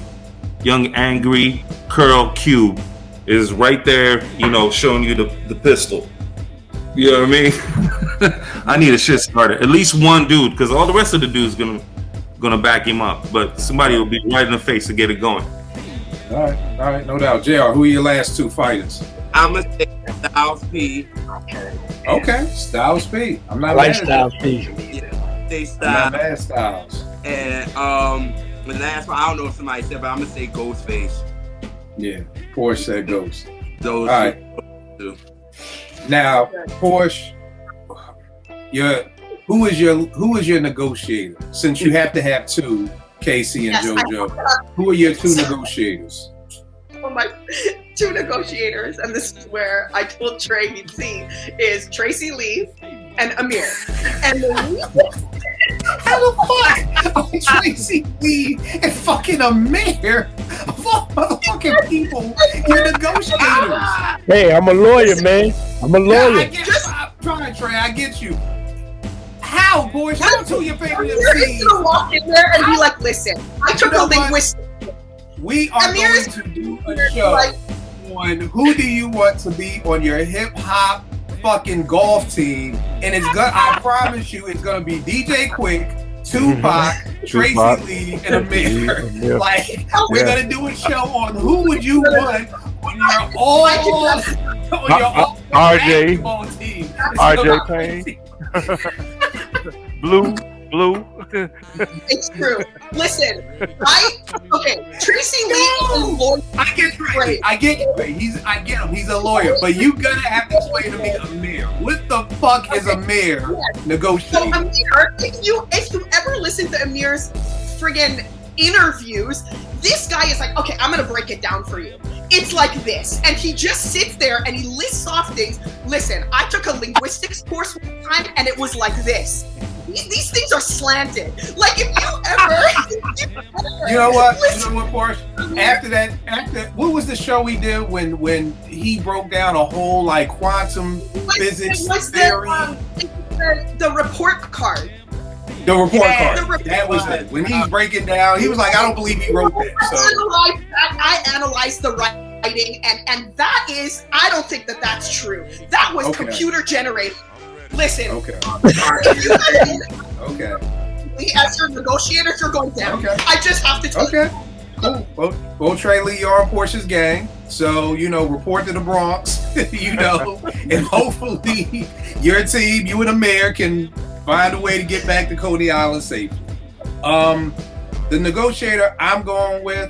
young angry Curl Cube is right there, you know, showing you the pistol. You know what I mean? I need a shit starter, at least one dude, because all the rest of the dudes gonna back him up, but somebody will be right in the face to get it going. All right, no doubt. JR, who are your last two fighters? I'm gonna say Styles P. Okay, Styles P. I'm not Like mad at Styles that. Say P. I'm Styles. not mad at Styles. And the last one, I don't know if somebody said, but I'm gonna say Ghostface. Yeah, Porsche said Ghost. Those All right. two. Now, Porsche, who is your negotiator? Since you have to have two, Casey and JoJo, who are your two negotiators? Oh my, two negotiators, and this is where I told Trey he'd see, is Tracy Lee and Amir. And the reason How the fuck? Tracy Lee and fucking Amir of all motherfucking people, you're negotiators. Hey, I'm a lawyer, man. I'm a Yeah, lawyer. I'm trying, Trey. I get you. How, boys? How two of your favorite Amir is MCs? gonna walk in there and be like, listen, I took You know a what? linguistic. We are Amir going is to do a show on who do you want to be on your hip hop fucking golf team, and it's gonna. I promise you, it's gonna be DJ Quick, Tupac, Tracy Tupac. Lee, and Amir. Amir. Like we're gonna do a show on who would you want on your all RJ. basketball team. RJ Payne. Blue. It's true. Listen, Tracy Lee and Lord. I get Trey. I get him. He's a lawyer, but you gotta have to explain to me Amir. What the fuck is Amir So negotiating? Amir, if you ever listen to Amir's friggin' interviews, this guy is like, okay, I'm gonna break it down for you. It's like this, and he just sits there and he lists off things. Listen, I took a linguistics course one time, and it was like this. These things are slanted. Like if you ever, You know what, Porsche? After what was the show we did when he broke down a whole like quantum physics theory? The report card. The report card. the report That was it. When he's breaking down, he was like, I don't believe he wrote that. So I analyzed the writing, and that is, I don't think that that's true. That was Okay. computer generated. Listen, Okay. if you Okay. me as your negotiators are going down. Okay. I just have to tell you. Okay. Cool. Well, Trey Lee, you're on Porsche's gang. So, report to the Bronx, and hopefully your team, you and Amir, can find a way to get back to Coney Island safely. The negotiator I'm going with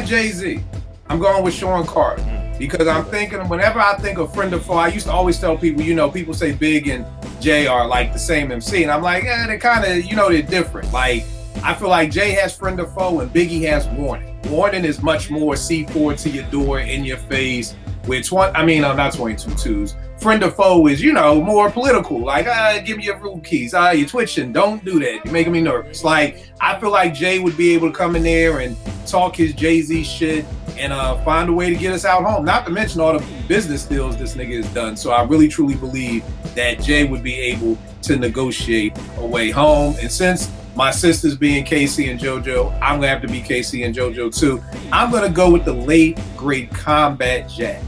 Jay-Z. I'm going with Sean Carter. Because I'm thinking, whenever I think of friend or foe, I used to always tell people, people say Big and Jay are like the same MC. And I'm like, they're kind of, they're different. Like, I feel like Jay has friend or foe and Biggie has warning. Warning is much more C4 to your door, in your face. Not 22 twos. Friend or foe is, more political. Like, give me your root keys. You're twitching. Don't do that. You're making me nervous. Like, I feel like Jay would be able to come in there and talk his Jay-Z shit and find a way to get us out home. Not to mention all the business deals this nigga has done. So I really, truly believe that Jay would be able to negotiate a way home. And since my sisters being Casey and JoJo, I'm gonna have to be Casey and JoJo too. I'm gonna go with the late great Combat Jack,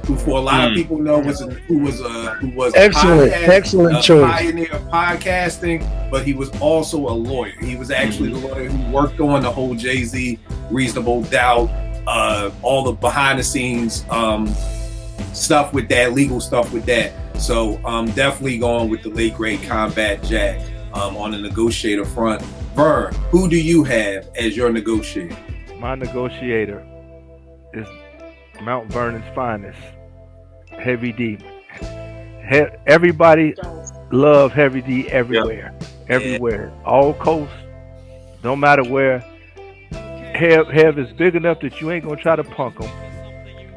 who for a lot of people know was excellent choice, pioneer of podcasting, but he was also a lawyer. He was actually the lawyer who worked on the whole Jay-Z Reasonable Doubt, all the behind the scenes stuff with that, legal stuff with that. So I'm definitely going with the late great Combat Jack. On the negotiator front. Vern, who do you have as your negotiator? My negotiator is Mount Vernon's finest, Heavy D. Everybody love Heavy D everywhere. Everywhere. All coast, no matter where. Hev is big enough that you ain't gonna try to punk him,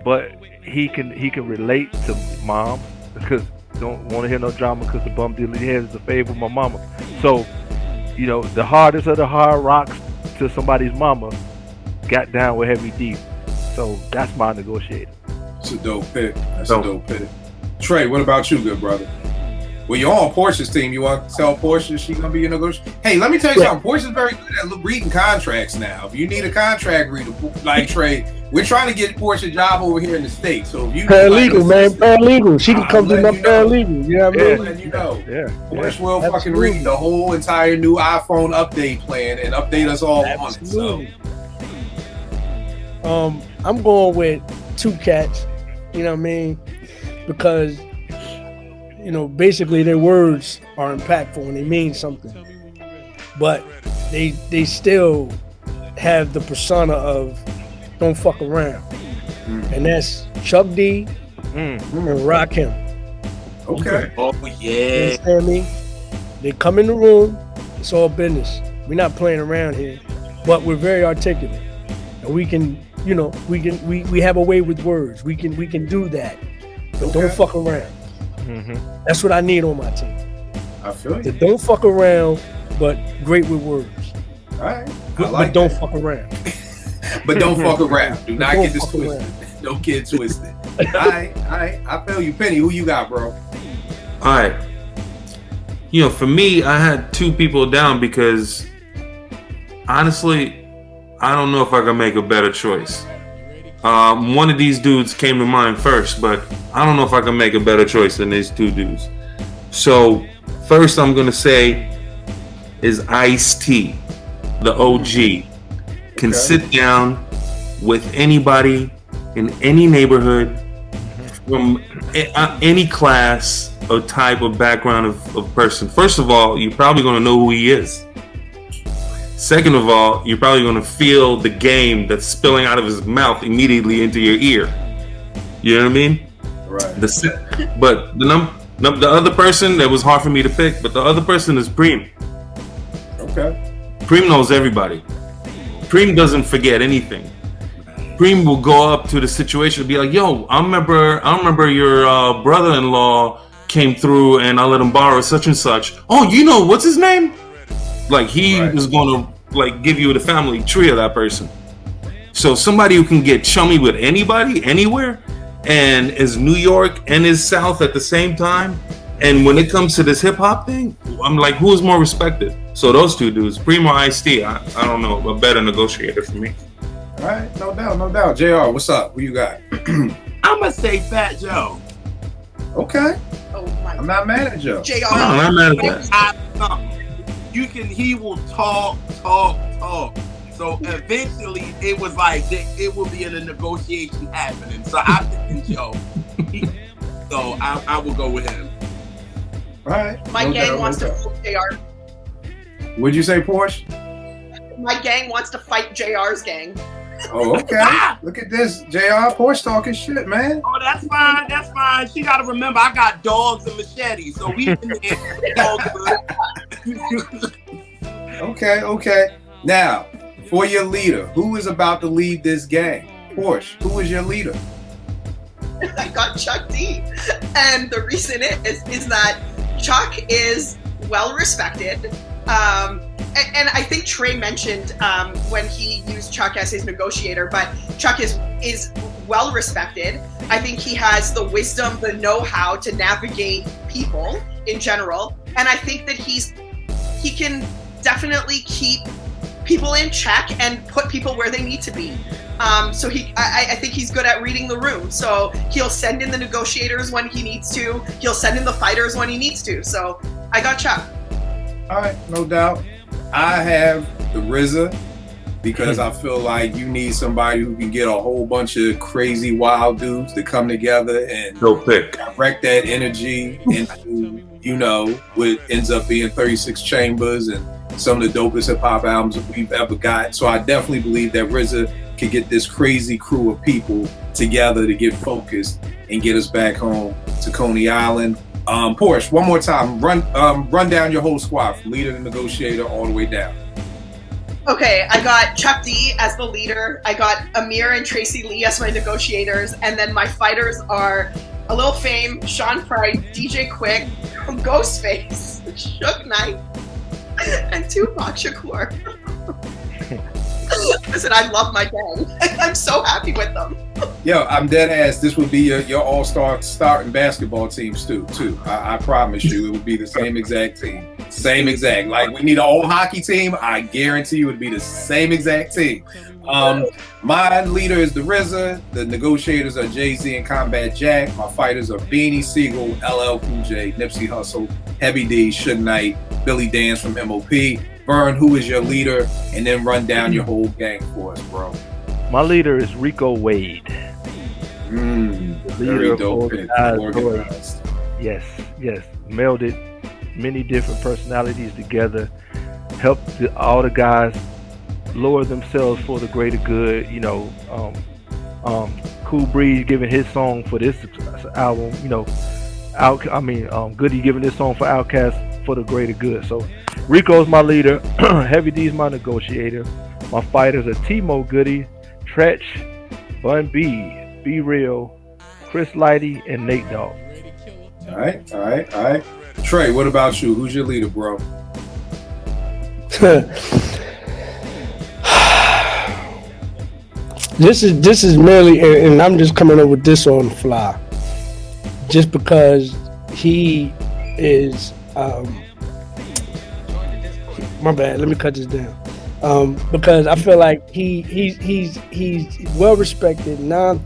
but he can relate to mom, because don't want to hear no drama, because the bum deal he has is a favor with my mama. So, the hardest of the hard rocks to somebody's mama got down with Heavy D. So that's my negotiator. That's a dope pick. A dope pick. Trey, what about you, good brother? Well, you're on Portia's team. You want to tell Portia she's going to be your negotiator? Hey, let me tell you something. Portia's very good at reading contracts now. If you need a contract reader, like Trey, we're trying to get Portia a job over here in the States. So if you paralegal, paralegal. She can come do my paralegal. You know what I mean? You know. Portia will fucking read the whole entire new iPhone update plan and update us all on it. So. I'm going with two cats. You know what I mean? Because basically their words are impactful and they mean something, but they still have the persona of don't fuck around, and that's Chuck D and Rakim. Okay. Oh yeah. You understand me? They come in the room, it's all business. We're not playing around here, but we're very articulate, and we can, we have a way with words. We can do that, but don't fuck around. That's what I need on my team. I feel you. Don't fuck around, but great with words. All right. But don't fuck around. But don't fuck around. Do not get this twisted. Don't get twisted. All right. I feel you. Penny, who you got, bro? All right. For me, I had two people down because, honestly, I don't know if I can make a better choice. One of these dudes came to mind first, but I don't know if I can make a better choice than these two dudes. So first I'm going to say is Ice-T, the OG. Can sit down with anybody in any neighborhood, from any class or type of background of person. First of all, you're probably going to know who he is. Second of all, you're probably going to feel the game that's spilling out of his mouth immediately into your ear. You know what I mean? Right. But the other person that was hard for me to pick, but the other person is Preem. Okay. Preem knows everybody. Preem doesn't forget anything. Preem will go up to the situation and be like, "Yo, I remember your brother-in-law came through and I let him borrow such and such. Oh, what's his name?" Like he was going to give you the family tree of that person. So somebody who can get chummy with anybody, anywhere, and is New York and is South at the same time. And when it comes to this hip hop thing, I'm like, who is more respected? So those two dudes, Preem or Ice-T, I don't know, a better negotiator for me. All right, no doubt. JR, what's up? Who you got? I'm gonna say Fat Joe. Okay. Oh my! I'm not mad at Joe. JR. I'm not mad at that. He will talk. So eventually it was like, it will be a negotiation happening. So I'm thinking Joe. So I will go with him. All right. My gang wants to fight JR. What'd you say, Porsche? My gang wants to fight JR's gang. Oh, okay. Look at this. JR Porsche talking shit, man. Oh, that's fine. That's fine. She got to remember, I got dogs and machetes, so we in there. Okay. Now, for your leader, who is about to lead this gang? Porsche, who is your leader? I got Chuck D. And the reason is that Chuck is well respected. And I think Trey mentioned when he used Chuck as his negotiator, but Chuck is well respected. I think he has the wisdom, the know-how to navigate people in general. And I think that he can definitely keep people in check and put people where they need to be. So I think he's good at reading the room. So he'll send in the negotiators when he needs to. He'll send in the fighters when he needs to. So I got Chuck. All right, no doubt. I have the RZA because I feel like you need somebody who can get a whole bunch of crazy wild dudes to come together and direct that energy into, what ends up being 36 Chambers and some of the dopest hip hop albums that we've ever got. So I definitely believe that RZA can get this crazy crew of people together to get focused and get us back home to Coney Island. Porsche, one more time, run down your whole squad from leader to negotiator all the way down. Okay, I got Chuck D as the leader. I got Amir and Tracy Lee as my negotiators, and then my fighters are A Lil Fame, Sean Price, DJ Quick, Ghostface, Suge Knight, and Tupac Shakur. Listen, I love my gang. I'm so happy with them. Yo, I'm dead ass. This would be your all-star starting basketball teams too. I promise you, it would be the same exact team. Same exact. Like, we need an all hockey team. I guarantee you it would be the same exact team. My leader is the RZA. The negotiators are Jay-Z and Combat Jack. My fighters are Beanie Siegel, LL Cool J, Nipsey Hussle, Heavy D, Suge Knight, Billy Dance from M.O.P. Vern, who is your leader? And then run down your whole gang for us, bro. My leader is Rico Wade. Very dope. Organized. Yes. Melded many different personalities together. Helped all the guys lower themselves for the greater good. Cool Breeze giving his song for this album. Goody giving this song for Outkast for the greater good. So Rico's my leader. Heavy D's my negotiator. My fighters are T-Mo Goody, Tretch, Bun B, Be Real, Chris Lighty, and Nate Dogg. All right. Trey, what about you? Who's your leader, bro? This is merely, and I'm just coming up with this on the fly, just because he is. My bad. Let me cut this down. Because I feel like he's well respected. I'm not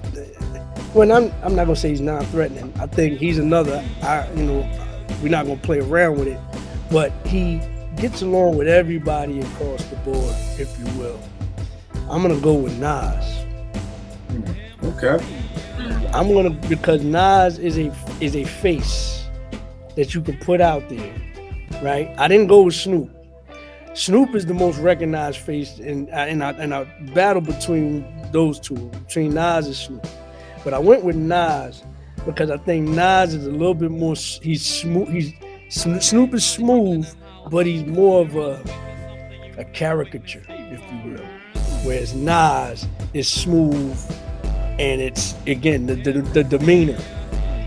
gonna say he's non-threatening. I think he's another. We're not gonna play around with it, but he gets along with everybody across the board, if you will. I'm gonna go with Nas. Okay. Because Nas is a face that you can put out there, right? I didn't go with Snoop. Snoop is the most recognized face in a battle between those two, between Nas and Snoop. But I went with Nas because I think Nas is a little bit more. He's smooth. Snoop is smooth, but he's more of a caricature, if you will. Whereas Nas is smooth, and it's again the demeanor.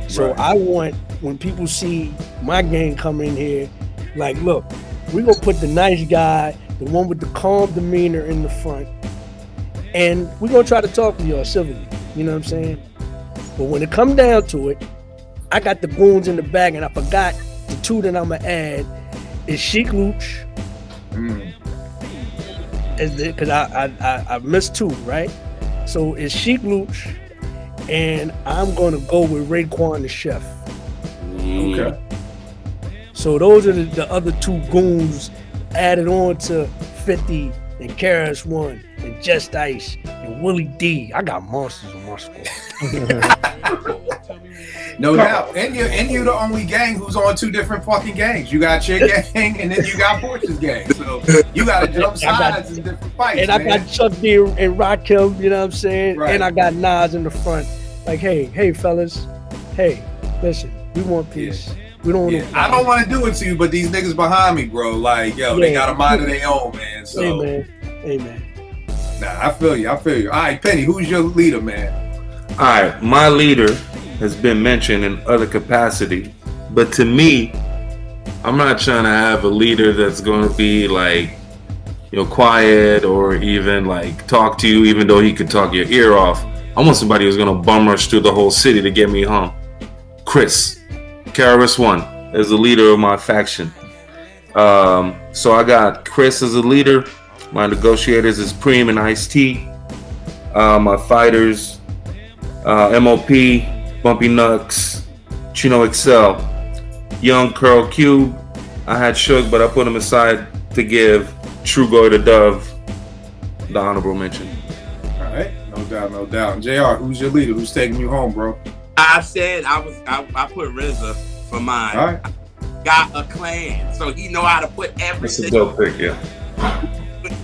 So right. I want, when people see my gang come in here, like, look, we're gonna put the nice guy, the one with the calm demeanor in the front, and we're gonna try to talk to y'all civilly. You know what I'm saying? But when it comes down to it, I got the goons in the back, and I forgot the two that I'm gonna add is Sheik Luch. Because I missed two, right? So it's Sheik Luch, and I'm gonna go with Raekwon the Chef. Okay. So those are the other two goons added on to 50 and Karis One and Just Ice and Willie D. I got monsters on my squad. No doubt. And you're the only gang who's on two different fucking gangs. You got your gang and then you got Portia's gang. So you got to jump sides in different fights. And I got Chuck D and Rakim, you know what I'm saying? Right. And I got Nas in the front. Like, hey, fellas. Hey, listen, we want peace. We don't want I don't want to do it to you, but these niggas behind me, bro, like, yo, they got a mind of their own, man. So, Amen. Nah, I feel you. All right, Penny, who's your leader, man? All right, my leader has been mentioned in other capacity, but to me, I'm not trying to have a leader that's going to be like, quiet or even like talk to you, even though he could talk your ear off. I want somebody who's going to bum rush through the whole city to get me home. Chris, KRS-One, as the leader of my faction. So I got Chris as a leader. My negotiators is Preem and Ice-T. My fighters, M.O.P, Bumpy Nux, Chino Excel, Young Curl Cube. I had Suge, but I put him aside to give True Goy the Dove the honorable mention. All right, no doubt. JR, who's your leader? Who's taking you home, bro? I said I put RZA for mine. All right. Got a clan, so he know how to put everything. That's a dope pick, yeah.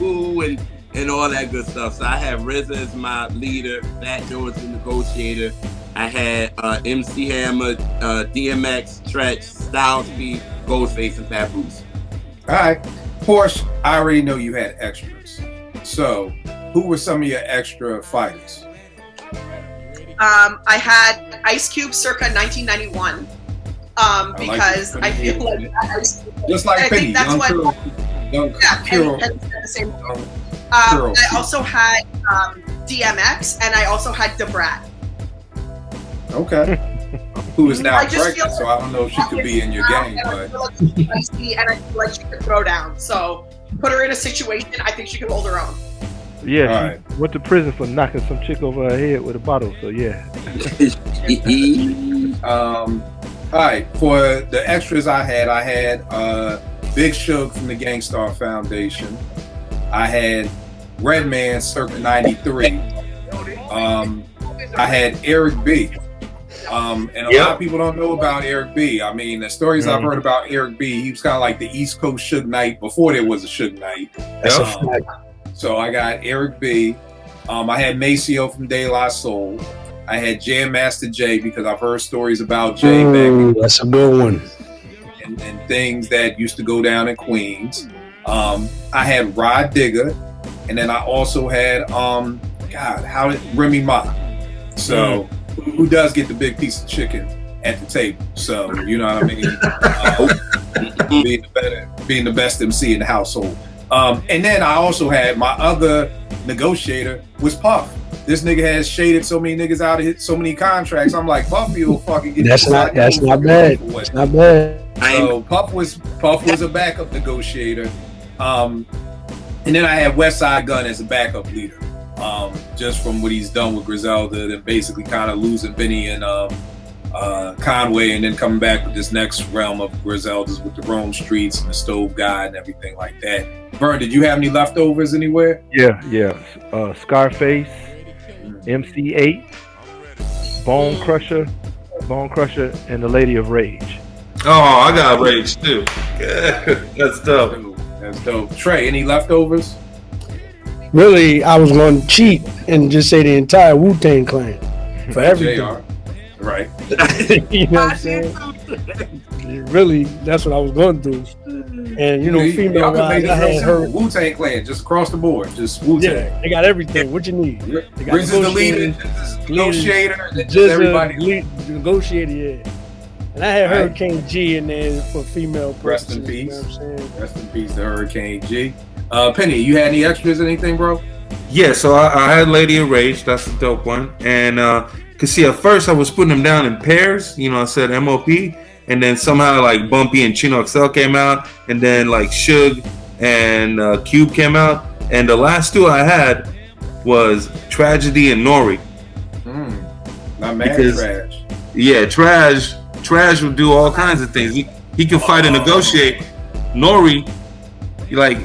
Ooh, and all that good stuff. So I have RZA as my leader, Fat Joe as the negotiator. I had MC Hammer, DMX, Stretch, Styles P, Ghostface, and Papoose. All right. Porsche, I already know you had extras. So, who were some of your extra fighters? I had Ice Cube circa 1991. Because I feel like Ice Cube, just like Penny, I think that's what. Penny said the same thing. I also had DMX, and I also had Debrat. Okay. Who is now pregnant, so I don't know if she could be in your gang, but I feel like she could throw down. So put her in a situation, I think she could hold her own. Yeah, she went to prison for knocking some chick over her head with a bottle. So yeah. All right, for the extras I had Big Suge from the Gangstar Foundation. I had Redman circa 93. I had Eric B. And a lot of people don't know about Eric B. I mean, the stories I've heard about Eric B, he was kind of like the East Coast Suge Knight before there was a Suge Knight. So I got Eric B. I had Maceo from De La Soul. I had Jam Master Jay because I've heard stories about Jay back. That's a good one. And things that used to go down in Queens. I had Rod Digger, and then I also had Remy Ma. So who does get the big piece of chicken at the table? So you know what I mean. Being the best MC in the household. And then I also had my other negotiator was Puff. This nigga has shaded so many niggas out of so many contracts. I'm like, Puff, you'll fucking get. That's not bad. That's not bad. So Puff was a backup negotiator. And then I had Westside Gun as a backup leader. Just from what he's done with Griselda, then basically kind of losing Benny and Conway, and then coming back with this next realm of Griselda's with the Rome Streets and the Stove God and everything like that. Vern, did you have any leftovers anywhere? Yeah. Scarface, MC8, Bone Crusher, and the Lady of Rage. Oh, I got Rage too. That's dope. Trey, any leftovers? Really, I was going to cheat and just say the entire Wu-Tang Clan for everything. JR. Right. You know what I'm saying? Really, that's what I was going to do. And female wise, I had her Wu-Tang Clan just across the board, just Wu-Tang. Yeah, they got everything. What you need? They got Riz is the leader, negotiator, just everybody. Negotiator, yeah. And I had Hurricane G in there for female. Rest in peace. You know what I'm saying? Rest in peace to Hurricane G. Penny, you had any extras, anything, bro? Yeah, so I had Lady of Rage. That's a dope one. And cause see, at first I was putting them down in pairs. I said M.O.P. And then somehow like Bumpy and Chino XL came out, and then like Suge and Cube came out, and the last two I had was Tragedy and Nori. Not mad Trash. Yeah, Trash would do all kinds of things. He can fight and negotiate. Nori,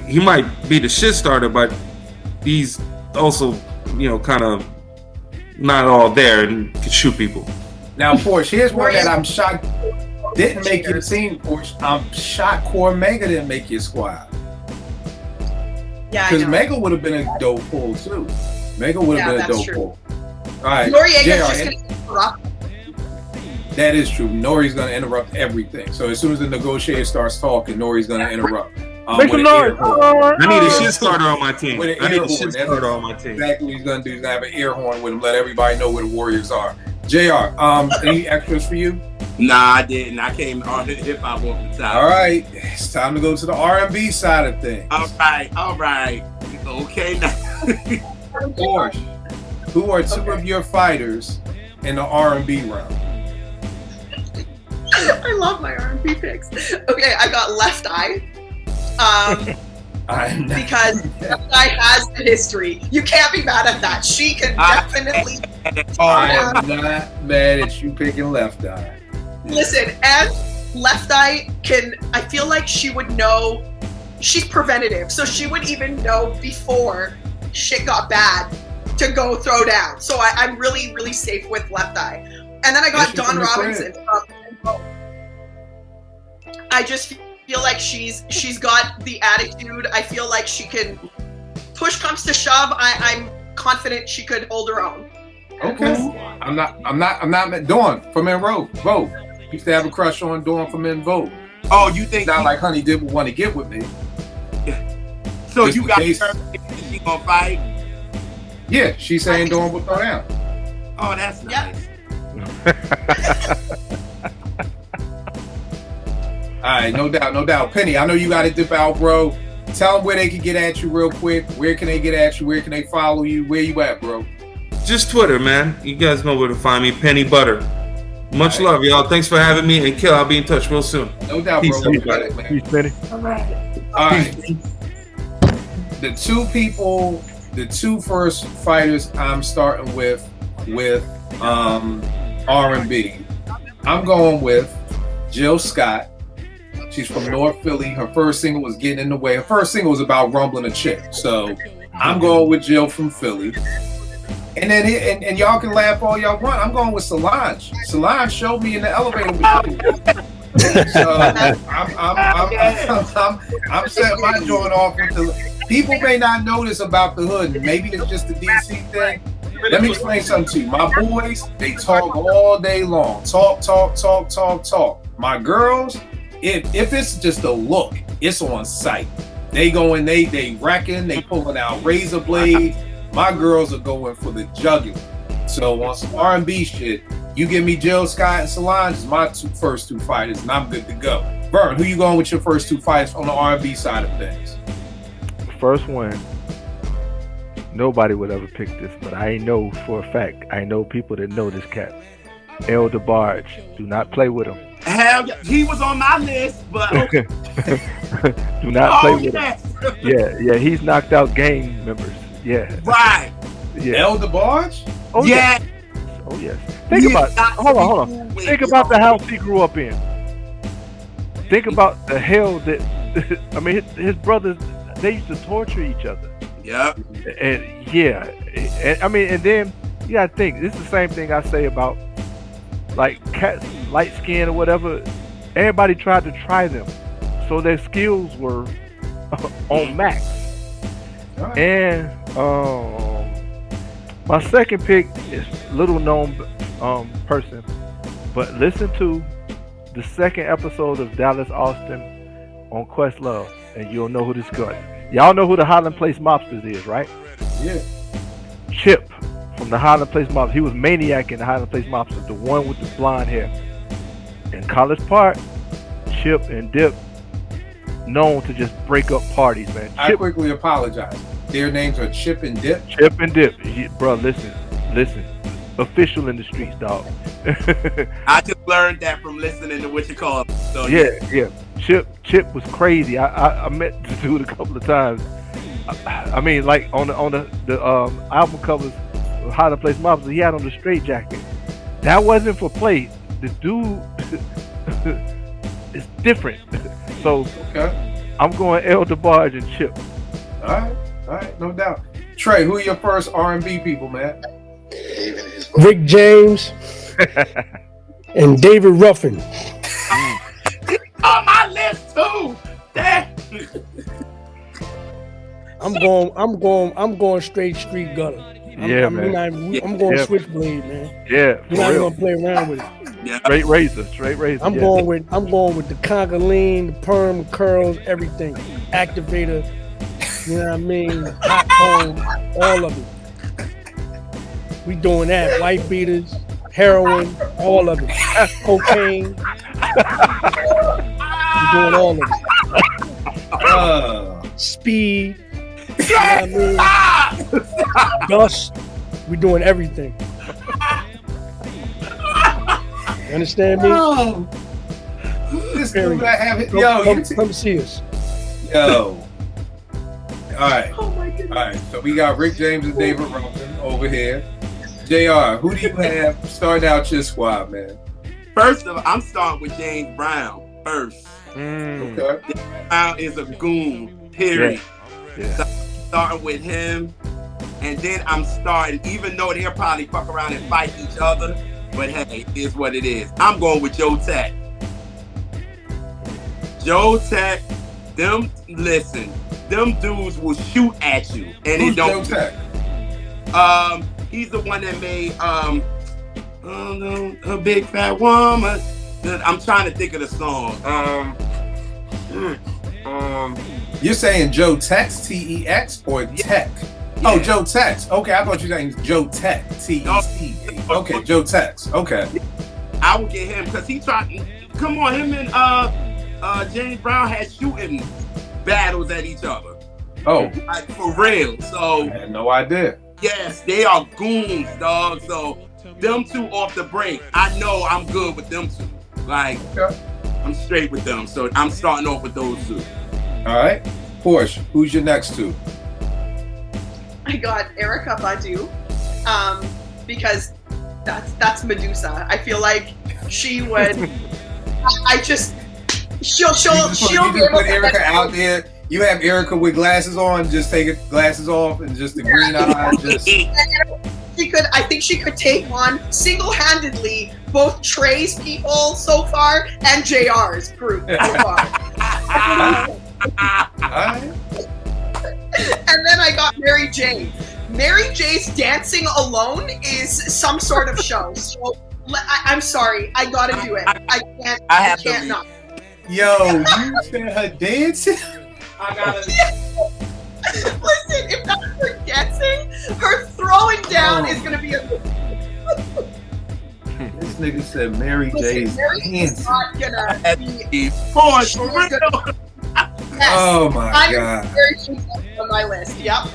he might be the shit starter, but he's also kind of not all there and can shoot people. Now, Porsche, here's one that I'm shocked didn't make your team, Porsche. I'm shocked Cormega didn't make your squad. Yeah, because Mega would have been a dope pull too. Mega would have been a dope pull. All right, Noriega's just going to interrupt. That is true. Nori's going to interrupt everything. So as soon as the negotiator starts talking, Nori's going to interrupt. Make some noise. I need a shit starter on my team. I need a shit starter on my team. Exactly what he's going to do. He's going to have an air horn with him, let everybody know where the Warriors are. JR, any extras for you? Nah, I didn't. I came on hip hop off the top. All right, it's time to go to the R&B side of things. All right. Okay now. Porsche, who are two of your fighters in the R&B round? I love my R&B picks. Okay, I got Left Eye. Because Left Eye has the history. You can't be mad at that. She can definitely. I am not mad at you picking Left Eye. Listen, and Left Eye I feel like she would know, she's preventative, so she would even know before shit got bad to go throw down. So I'm really, really safe with Left Eye. And then I got Dawn Robinson. I just feel like she's got the attitude. I feel like she can, push comes to shove, I'm confident she could hold her own. Okay. I'm not Dawn from En Vogue. Used to have a crush on Dawn from En Vogue. Oh, you think not like Honey didn't want to get with me? So just you got her she gonna fight? Yeah, she's saying Dawn will throw down. Oh, that's nice. All right, no doubt. Penny, I know you got to dip out, bro. Tell them where they can get at you real quick. Where can they get at you? Where can they follow you? Where you at, bro? Just Twitter, man. You guys know where to find me. Penny Butter. Much love, y'all. Thanks for having me. And Kill, I'll be in touch real soon. No doubt, Peace, bro. everybody. Peace, Penny. All right. The two first fighters I'm starting with R&B. I'm going with Jill Scott. She's from North Philly. Her first single was Getting in the Way. Her first single was about rumbling a chick. So I'm going with Jill from Philly. And then and y'all can laugh all y'all want. I'm going with Solange. Solange showed me in the elevator. So I'm setting my joint off with the people may not notice about the hood. Maybe it's just the DC thing. Let me explain something to you. My boys, they talk all day long. Talk. My girls, if it's just a look, it's on sight. They going, they wrecking, they pulling out razor blades. My girls are going for the jugular. So on some R&B shit, you give me Jill Scott and Solange as my first two fighters, and I'm good to go. Vern, who you going with your first two fighters on the R&B side of things? First one, nobody would ever pick this, but I know for a fact, I know people that know this cat. El DeBarge, do not play with him. Hell, he was on my list, but do not play with him. Yeah, he's knocked out gang members. Yeah. Right. Yeah. El DeBarge? Oh yeah. Oh yes. Think about. Hold on. Think about the house he grew up in. Think about the hell that. I mean, his brothers. They used to torture each other. Yep. And I mean, and then you gotta think. This is the same thing I say about like cats, light skin or whatever. Everybody tried to try them, so their skills were on max. Right. And my second pick is little known person, but listen to the second episode of Dallas Austin on Questlove, and you'll know who this guy. Y'all know who the Highland Place Mobsters is, right? Yeah. Chip from the Highland Place Mobsters. He was Maniac in the Highland Place Mobsters, the one with the blonde hair. In College Park, Chip and Dip known to just break up parties, man. I quickly apologize. Their names are Chip and Dip. Chip and Dip, bro. Listen. Official in the streets, dog. I just learned that from listening to what you call. So yeah. Chip was crazy. I met the dude a couple of times. I mean, like on the album covers of Highland Place Mobsters, he had on the straight jacket. That wasn't for play. The dude is different. So okay. I'm going El DeBarge and Chip. All right, no doubt. Trey, who are your first R&B people, man? Rick James. And David Ruffin. On my list too. Damn. I'm going straight street gutter. I'm going switchblade, man. Yeah, You're not gonna play around with it. Yeah. Straight razor. I'm going with the conga lean, the perm, curls, everything. Activator, you know what I mean? Hot comb, all of it. We doing that. White beaters, heroin, all of it. Cocaine. We doing all of it. Speed. You know what I mean? Dust. We doing everything. You understand me? Oh. This dude I have it. Come see us. Yo. All right. Oh my goodness. All right. So we got Rick James and David Ruffin over here. JR, who do you have starting out your squad, man? First of all, I'm starting with James Brown first. Okay. James Brown is a goon, period. Yeah. So starting with him, and then I'm starting, even though they'll probably fuck around and fight each other, but hey, it is what it is. I'm going with Joe Tech. Joe Tech, them dudes will shoot at you, and Who's it don't. Joe Tech? He's the one that made a big fat woman. I'm trying to think of the song. You're saying Joe Tex, T-E-X, or Tech? Yeah. Oh, Joe Tex. Okay, I thought you were saying Joe Tech, T-E-C. Okay, Joe Tex. Okay. I would get him because he tried. Come on, him and James Brown had shooting battles at each other. Oh, like for real. So I had no idea. Yes, they are goons, dog. So them two off the break. I know I'm good with them two. Like I'm straight with them. So I'm starting off with those two. All right, Porsche. Who's your next two? I got Erykah Badu, because that's Medusa. I feel like she would. She'll be able to put Erykah out there. You have Erykah with glasses on, just take her glasses off and just the green eyes. Just I think she could take on single-handedly both Trey's people so far and JR's group so far. And then I got Mary J. Mary J's dancing alone is some sort of show. So I'm sorry, I gotta do it. I can't not. Yo, you said her dancing? I gotta. Listen, if that's her dancing, her throwing down is gonna be a. This nigga said Mary J's dancing. Not gonna be Porsche, for real. Yes, oh my god. Mary J's on my list. Yep.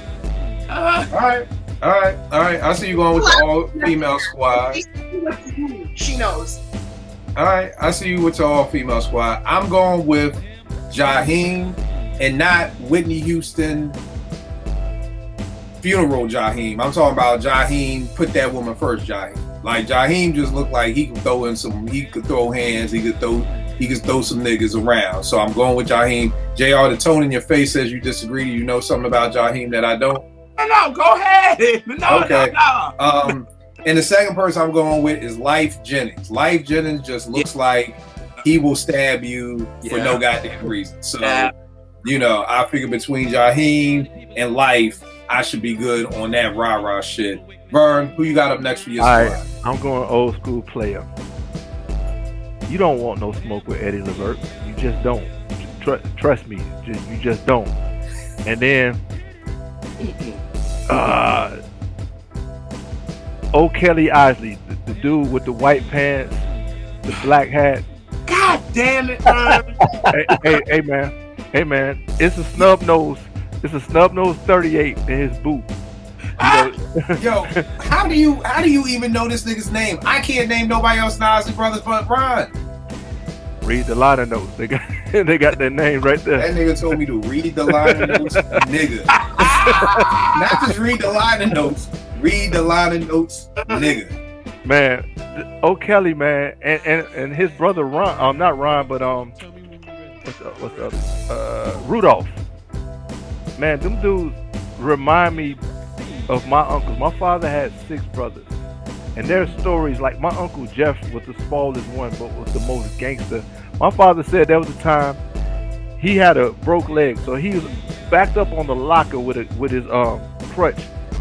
All right. I see you going with the all-female squad. She knows. All right, I see you with the all-female squad. I'm going with Jaheim, and not Whitney Houston funeral Jaheim. I'm talking about Jaheim, put that woman first Jaheim. Like Jaheim just looked like he could throw hands, he could throw some niggas around. So I'm going with Jaheim. JR, the tone in your face says you disagree. You know something about Jaheim that I don't? No, go ahead. No. And the second person I'm going with is Life Jennings. Life Jennings just looks like he will stab you for no goddamn reason. So, you know, I figure between Jaheim and Life, I should be good on that rah-rah shit. Vern, who you got up next for your squad? Right, I'm going old school player. You don't want no smoke with Eddie Levert. You just don't. Trust me, you just don't. And then, Kelly Isley, the dude with the white pants, the black hat. God damn it, hey man, it's a snub nose 38 in his boot. Yo, how do you even know this nigga's name? I can't name nobody else Nas's brothers but Ron. Read the liner notes. They got their name right there. That nigga told me to read the liner notes, nigga. Not just read the liner notes. Read the liner notes, nigga. Man, Kelly, man, and his brother Ron, not Ron, but what's the other? Rudolph. Man, them dudes remind me of my uncles. My father had 6 brothers. And there's stories like my uncle Jeff was the smallest one, but was the most gangster. My father said there was a time he had a broke leg, so he was backed up on the locker with his crutch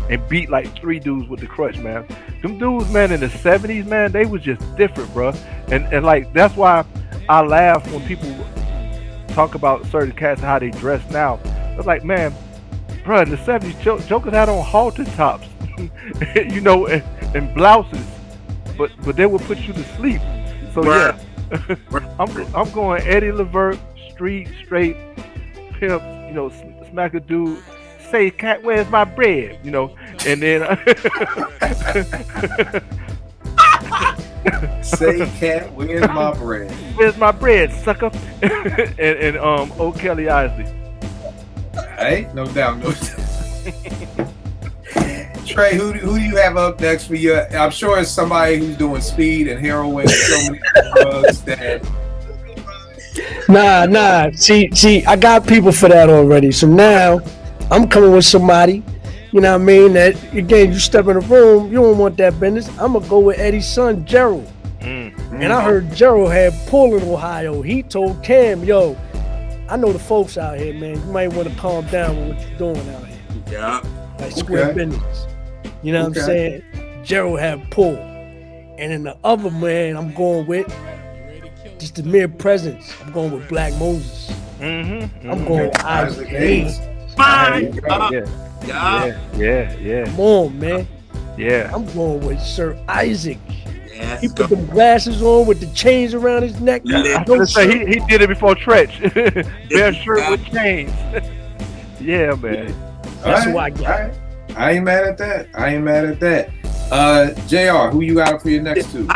and beat like 3 dudes with the crutch, man. Them dudes, man, in the 70s, man, they was just different, bro. And like that's why I laugh when people talk about certain cats and how they dress now. It's like, man, bro, in the 70s, jokers had on halter tops, you know, and blouses, but they would put you to sleep. So yeah, I'm going Eddie Levert, street, straight, pimp, you know, smack a dude, say, cat, where's my bread, you know, and then say, cat, where's my bread? Where's my bread, sucker? and O. Kelly Isley. Hey, no doubt, no doubt. Trey, who do you have up next for you? I'm sure it's somebody who's doing speed and heroin and so many drugs that. Nah. See, I got people for that already. So now I'm coming with somebody, you know what I mean? That again, you step in the room, you don't want that business. I'm gonna go with Eddie's son, Gerald. And I heard Gerald had pull in Ohio. He told Cam, yo, I know the folks out here, man. You might want to calm down with what you're doing out here. Yeah. Like square business. You know what I'm saying? Gerald had pull. And then the other man I'm going with, just the mere presence. I'm going with Black Moses. I'm going with Isaac Hayes. Fine. Yeah. Come on, man. Yeah. I'm going with Sir Isaac. Yes, he put them glasses on with the chains around his neck. I was gonna say he did it before Tretch. Bare shirt with chains. Yeah, man. That's who I got. I ain't mad at that. JR, who you got for your next two?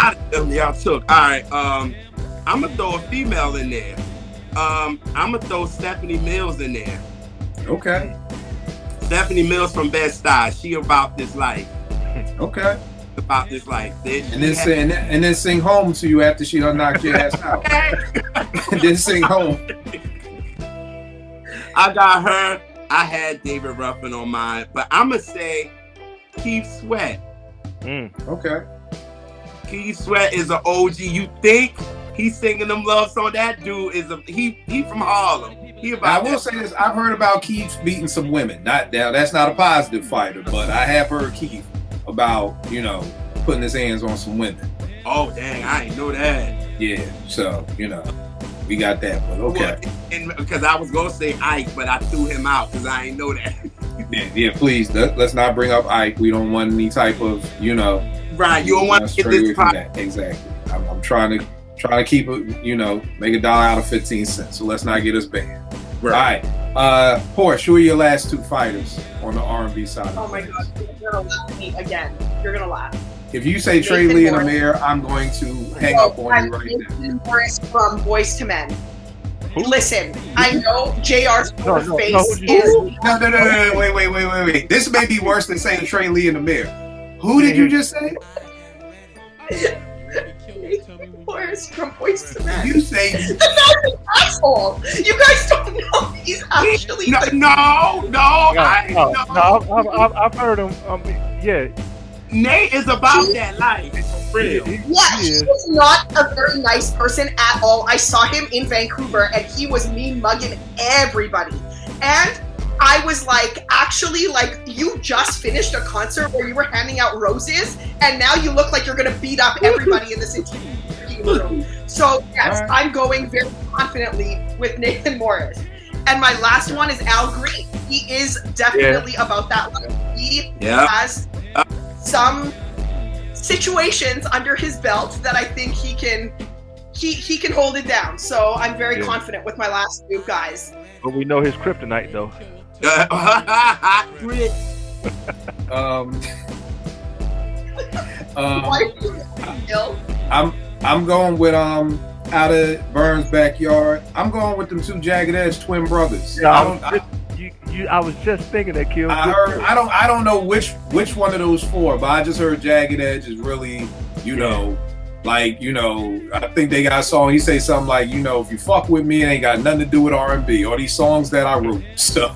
Y'all took. All right. I'm gonna throw a female in there. I'm gonna throw Stephanie Mills in there. Okay. Stephanie Mills from Bed-Stuy. She about this life. Okay. About this life. And then sing home to you after she done knocked your ass out. And then sing home. I got her. I had David Ruffin on mine, but I'm gonna say Keith Sweat. Okay. Keith Sweat is an OG. You think he's singing them love songs? That dude is he from Harlem. I will say this: I've heard about Keith beating some women. That's not a positive fighter, but I have heard Keith about putting his hands on some women. Oh dang, I ain't know that. Yeah, so we got that, but okay. Because I was gonna say Ike, but I threw him out because I ain't know that. Yeah, please let's not bring up Ike. We don't want any type of Right, you don't want to get this that. Exactly. I'm trying to keep it, make $1 out of 15 cents. So let's not get us banned. Right. All right. Porsche, who are your last two fighters on the R&B side? Oh my God, you're gonna laugh at me again. You're gonna laugh. If you say Trey Lee and Amir, I'm going to hang up on you right now. Nathan Morris from Boyz II Men. Listen, I know JR's face is. No, wait. This may be worse than saying Trey Lee and Amir. Who did you just say? Nathan Morris from Boyz II Men. You say the man's an asshole. You guys don't know he's actually. I've heard him. Yeah. Nate is about that life. For real. Yeah, he was not a very nice person at all. I saw him in Vancouver and he was mean mugging everybody. And I was like, actually, like, you just finished a concert where you were handing out roses and now you look like you're gonna beat up everybody in this room. So yes, I'm going very confidently with Nathan Morris. And my last one is Al Green. He is definitely about that life. He has some situations under his belt that I think he can hold it down. So I'm very confident with my last two guys. But we know his kryptonite though. I'm going with out of Burns' backyard. I'm going with them two Jagged Edge twin brothers. I was just thinking that, Kill. I don't know which one of those four, but I just heard Jagged Edge is really, I think they got a song. He say something like, if you fuck with me, it ain't got nothing to do with R&B or these songs that I wrote. So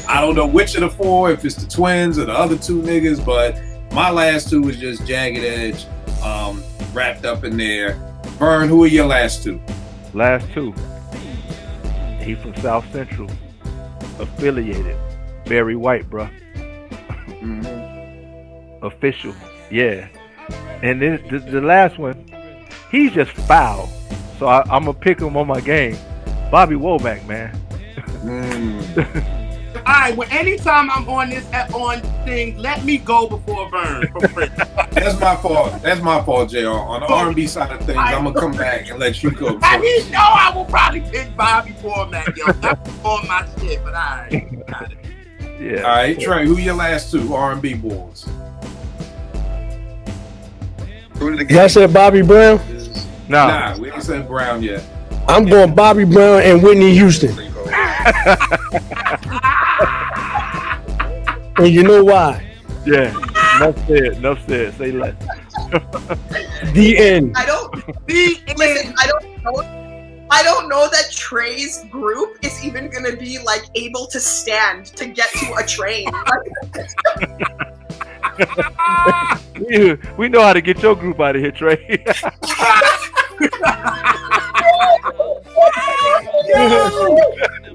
I don't know which of the four, if it's the twins or the other two niggas, but My last two was just Jagged Edge, wrapped up in there. Vern, who are your last two? Last two. He from South Central, affiliated. Barry White, bro. Official, yeah. And then the last one, he's just foul. So I'm gonna pick him on my game. Bobby Womack, man. All right. Well, anytime I'm on on thing, let me go before Vern. That's my fault. That's my fault, JR. On the R&B side of things, I'm gonna come back and let you go. I mean, no, I will probably pick Bobby Womack, yo. That's on my shit, but all right. Got it. Yeah. All right, Trey. Who your last two R&B boys? Y'all said Bobby Brown? Nah, we ain't said Brown yet. I'm going Bobby Brown and Whitney Houston. And you know why? Yeah. Enough said. Say less. The end. I don't know that Trey's group is even gonna be like able to stand to get to a train. We know how to get your group out of here, Trey.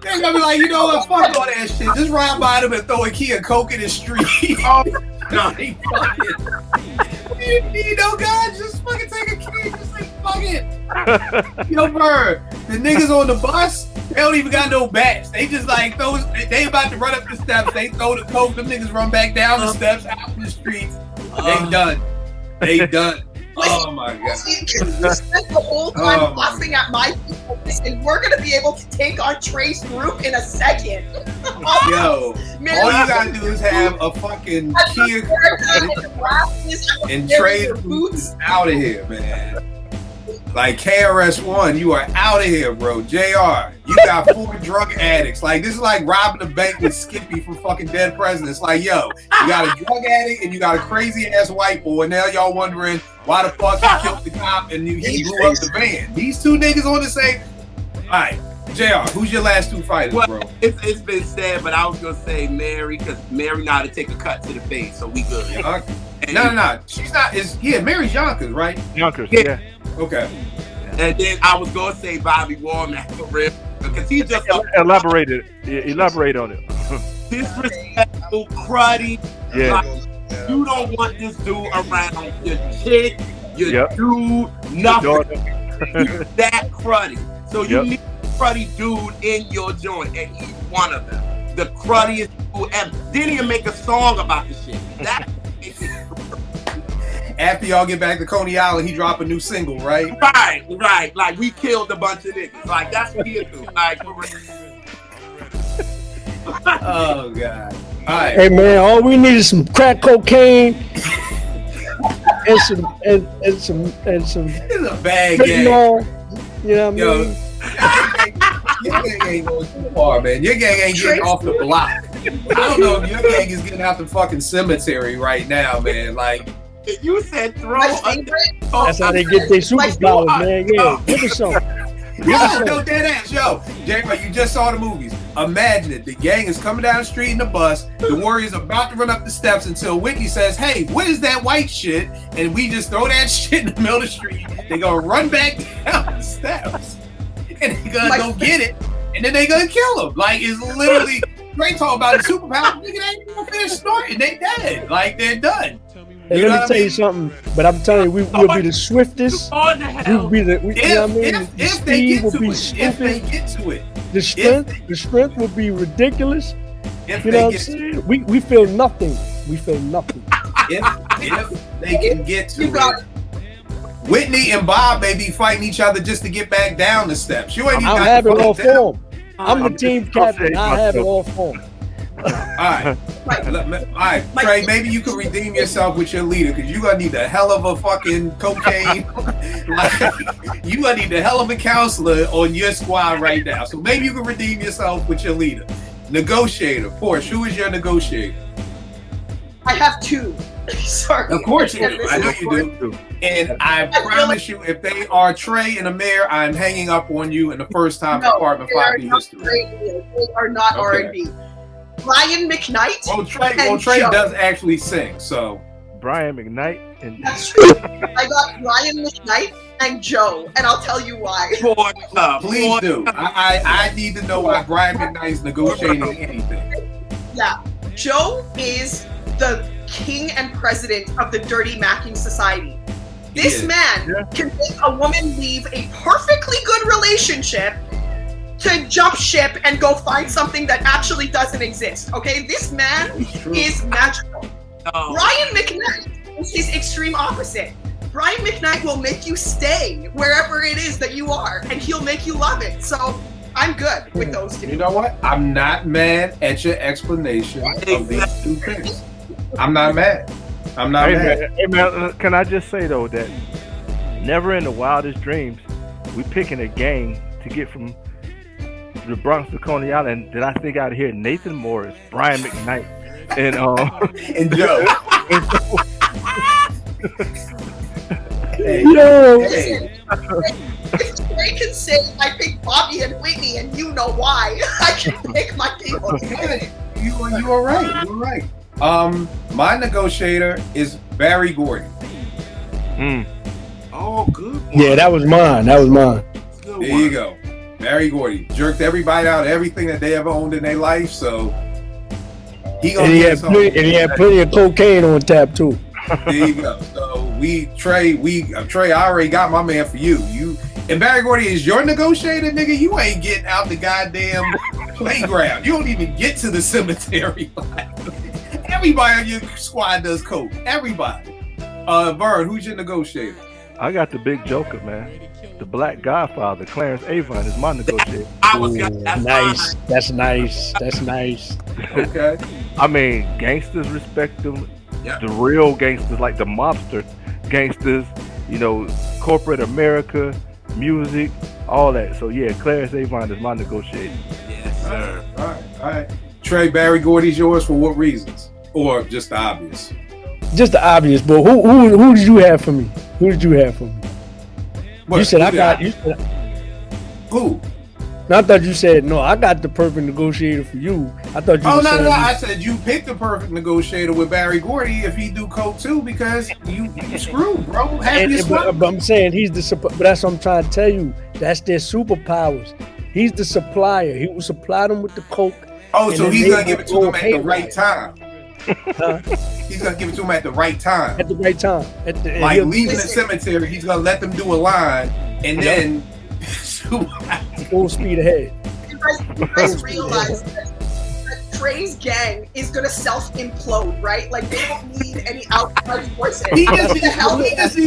They're gonna be like, you know what? Fuck all that shit. Just ride by them and throw a key of coke in the street. Oh, no, they fucking. You know, guys, just fucking take a key. Just like, fuck it. Yo, Bird, the niggas on the bus, they don't even got no bats. They just like throw. They about to run up the steps. They throw the coke. Them niggas run back down the steps, out in the streets. They done. They done. Oh my god! You spent the whole time fussing at my people, and we're gonna be able to take on Trey's group in a second. Yo, man, all you gotta do is have a fucking Kia and Trey's boots out of here, man. Like KRS-One, you are out of here, bro. JR, you got 4 drug addicts. Like, this is like robbing a bank with Skippy from fucking Dead Presidents. Like, yo, you got a drug addict and you got a crazy ass white boy. And now y'all wondering why the fuck he killed the cop and he blew up the van. These two niggas on the same. All right, JR, who's your last two fighters, bro? It's been said, but I was gonna say Mary, because Mary know how to take a cut to the face, so we good. No. She's not. Mary's Yonkers, right? Yonkers, yeah. Okay. And then I was gonna say Bobby Womack for real, because he just elaborate on it. Disrespectful, cruddy. Yeah. Like, you don't want this dude around your chick, your dude, nothing. He's that cruddy. So you need a cruddy dude in your joint, and he's one of them. The cruddiest dude ever. Then he'll make a song about the shit. That after y'all get back to Coney Island, he drop a new single, right? Right. Like, we killed a bunch of niggas. Like, that's what he'll do. Like, oh god. All right. Hey man, all we need is some crack cocaine and some. This is a bad game. You know what I mean? Your gang ain't going too far, man. Your gang ain't getting off the block. I don't know if your gang is getting out the fucking cemetery right now, man. Like, you said throw. That's how they get their superpowers, man. Yeah, give us some. Yo, dead ass. Yo, J-Ray, you just saw the movies. Imagine it. The gang is coming down the street in the bus. The warrior's about to run up the steps until Whitney says, hey, what is that white shit? And we just throw that shit in the middle of the street. They gonna run back down the steps. And they gonna go get it. And then they gonna kill him. Like, it's literally, Ray talking about the superpower. Nigga, they ain't even finish snorting. They dead. Like, they're done. And let me tell you something, but I'm telling you, we'll be the swiftest. We'll be the, you know what I mean? If they get to it. The strength will be ridiculous. If you know what I'm saying? We feel nothing. We feel nothing. If they can get to it. Whitney and Bob may be fighting each other just to get back down the steps. You ain't even I'll have it all for them. I'm the team captain. I have it all for them. All right, Trey, maybe you could redeem yourself with your leader, because you're gonna need a hell of a fucking cocaine. You gonna need a hell of a counselor on your squad right now. So maybe you can redeem yourself with your leader. Negotiator. Porsche, who is your negotiator? I have 2. Sorry. Of course you do. I know you do. And I promise you, if they are Trey and Amir, I'm hanging up on you in the first time in Department 5B history. They are not R&B. Brian McKnight. Well, Trey does actually sing, so. Brian McKnight and That's true. I got Brian McKnight and Joe, and I'll tell you why. Please do. I need to know why Brian McKnight's negotiating anything. Yeah. Joe is the king and president of the Dirty Macking Society. This man can make a woman leave a perfectly good relationship to jump ship and go find something that actually doesn't exist. Okay? This man is magical. Brian McKnight is his extreme opposite. Brian McKnight will make you stay wherever it is that you are, and he'll make you love it. So I'm good with those two. You know what? I'm not mad at your explanation of these two picks. I'm not mad. I'm not mad. Hey man, can I just say though that never in the wildest dreams we picking a gang to get from the Bronx to Coney Island that I think I'd hear Nathan Morris, Brian McKnight, and and Joe. If Trey can say I pick Bobby and Whitney, and you know why, I can pick my people. You are right. You're right. My negotiator is Barry Gordy. Oh, good one. Yeah, that was mine. There you go. Barry Gordy jerked everybody out of everything that they ever owned in their life, so he had plenty of cocaine on tap too. There you go. So Trey, I already got my man for you. And Barry Gordy is your negotiator, nigga. You ain't getting out the goddamn playground. You don't even get to the cemetery. Everybody on your squad does coke. Everybody. Vern, who's your negotiator? I got the big joker, man. The Black Godfather, Clarence Avon, is my negotiator. Nice. That's nice. Okay. I mean, gangsters respect them. Yeah. The real gangsters, like the mobster gangsters, corporate America, music, all that. So yeah, Clarence Avon is my negotiator. Yes, sir. All right. Trey, Barry Gordy's yours for what reasons? Or just the obvious? Just the obvious, but who did you have for me? Who did you have for me? What, you said who? No, I thought you said no. I got the perfect negotiator for you. I thought you. No. I said you picked the perfect negotiator with Barry Gordy if he do coke too, because you screwed, bro. But I'm saying he's the. But that's what I'm trying to tell you. That's their superpowers. He's the supplier. He will supply them with the coke. Oh, so he's gonna give it to them at the right time. He's gonna give it to them at the right time. At the right time. Like leaving the cemetery, he's gonna let them do a line and then full speed ahead. You guys realize that Trey's gang is gonna self-implode, right? Like they don't need any outside forces. He just needs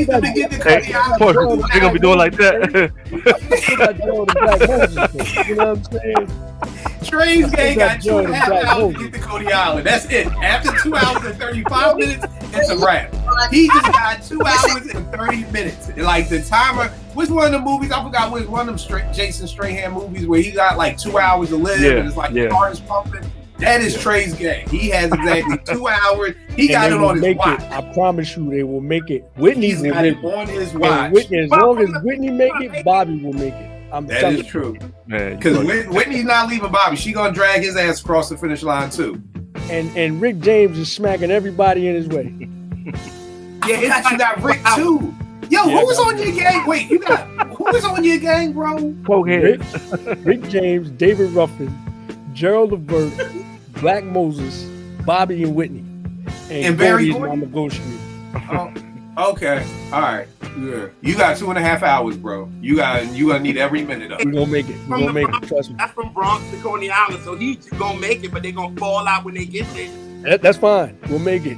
to begin to cut the island. They're gonna be doing like that. You know what I'm saying? Trey's gang got 2.5 hours to get to Coney Island. That's it. After 2 hours and 35 minutes, it's a wrap. He just got 2 hours and 30 minutes. Like the timer. What's one of the movies? I forgot which one of them Jason Strahan movies where he got like 2 hours to live and it's like the car is pumping. That is Trey's gang. He has exactly 2 hours. He got it on his watch. I promise you, they will make it. Whitney's got it on his watch. As long as Whitney make it, Bobby will make it. That is true. Because Whitney's not leaving Bobby. She gonna drag his ass across the finish line too. And Rick James is smacking everybody in his way. Yeah, you got Rick too. Yo, who was on your gang? Wait, who was on your gang, bro? Rick James, David Ruffin, Gerald Levert, Black Moses, Bobby and Whitney. And Barry Gordy is my negotiator. Okay. All right. Yeah. You got 2.5 hours, bro. You gonna need every minute of it. We're gonna make it. We're gonna make it. Trust me. That's from Bronx to Coney Island, so he's gonna make it, but they're gonna fall out when they get there. That's fine. We'll make it.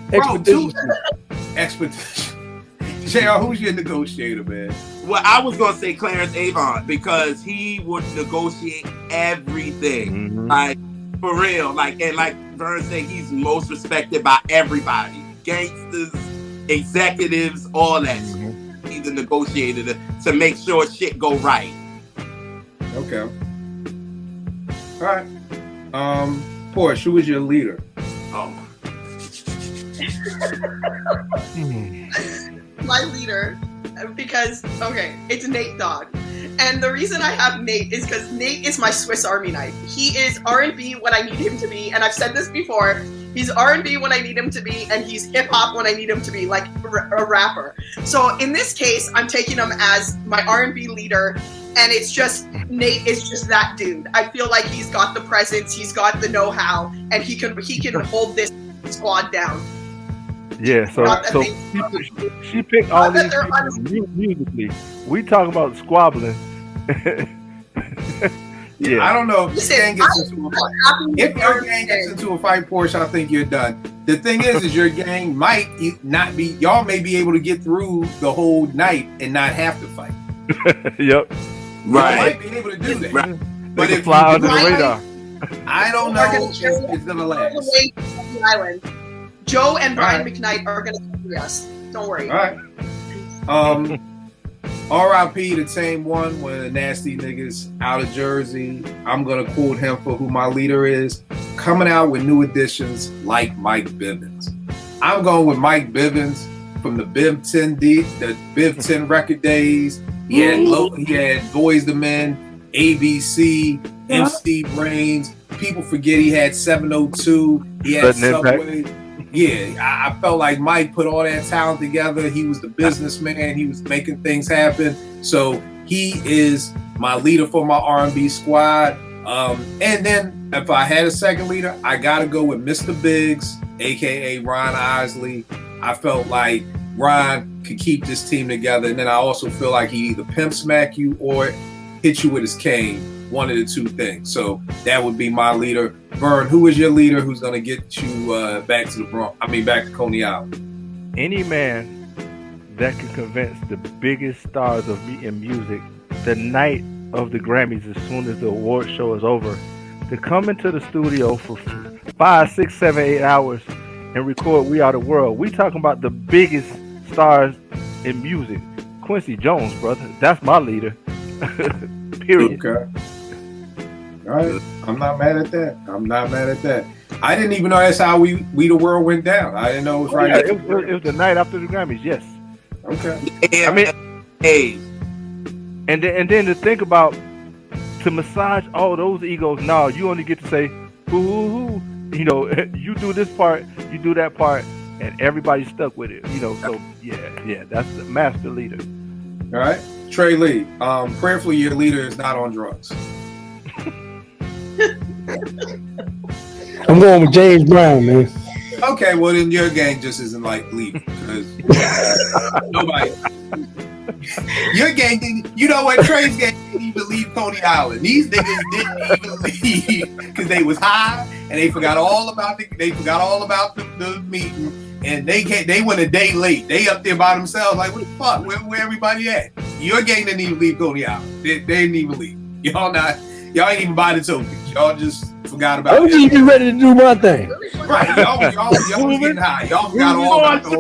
Expedition. JR, who's your negotiator, man? Well, I was gonna say Clarence Avon because he would negotiate everything. Mm-hmm. Like for real. Like Vern said, he's most respected by everybody. Gangsters, executives, all that shit. He's a negotiator to make sure shit go right. Okay. All right. Porsche, who is your leader? My leader, because it's Nate Dogg. And the reason I have Nate is because Nate is my Swiss Army knife. He is R&B what I need him to be. And I've said this before. He's R&B when I need him to be, and he's hip hop when I need him to be, like a rapper. So in this case, I'm taking him as my R&B leader, and it's just Nate is just that dude. I feel like he's got the presence, he's got the know-how, and he can hold this squad down. Yeah, so she picked all these people musically. We talk about squabbling. Yeah, I don't know if your gang gets into a fight. If your gang gets into a fight, Porsche, I think you're done. The thing is your gang might not be. Y'all may be able to get through the whole night and not have to fight. Yep. Right. You might be able to do that. Right. But if fly under the radar, I don't know if it's gonna last. Island. Joe and Brian McKnight are gonna free us. Don't worry. All right. R.I.P. the same one when the nasty niggas out of Jersey. I'm gonna quote him for who my leader is. Coming out with new additions like Mike Bivins. I'm going with Mike Bivins from the Biv 10 record days. He had Boys the Men, ABC, MC Brains. People forget he had 702. He had Subway. Yeah, I felt like Mike put all that talent together. He was the businessman. He was making things happen. So he is my leader for my R&B squad. And then if I had a second leader, I got to go with Mr. Biggs, a.k.a. Ron Isley. I felt like Ron could keep this team together. And then I also feel like he either pimp smack you or hit you with his cane. One of the two things. So that would be my leader. Vern, who is your leader who's going to get you back to back to Coney Island? Any man that can convince the biggest stars in music the night of the Grammys, as soon as the award show is over, to come into the studio for 5, 6, 7, 8 hours and record We Are the World. We talking about the biggest stars in music. Quincy Jones, brother. That's my leader. Period. Okay. All right. I'm not mad at that. I didn't even know that's how We the World went down. I didn't know it was right. Yeah, it was the night after the Grammys. Yes. Okay. I mean, hey. And then to think about, to massage all those egos. No, you only get to say who. You know, you do this part, you do that part, and everybody's stuck with it. You know, so yeah, that's the master leader. All right. Trey Lee, prayerfully your leader is not on drugs. I'm going with James Brown, man. Okay, well then your gang just isn't like leaving because nobody. Your gang didn't. You know what? Trey's gang didn't even leave Coney Island. These niggas didn't even leave because they was high and they forgot all about the meeting. And they went a day late. They up there by themselves, like, what the fuck? Where everybody at? Your gang didn't even leave Coney Island. They didn't even leave. Y'all ain't even buy the tokens. Y'all just forgot about it. I was just ready to do my thing. Right. Y'all was getting high. Y'all forgot all about the whole.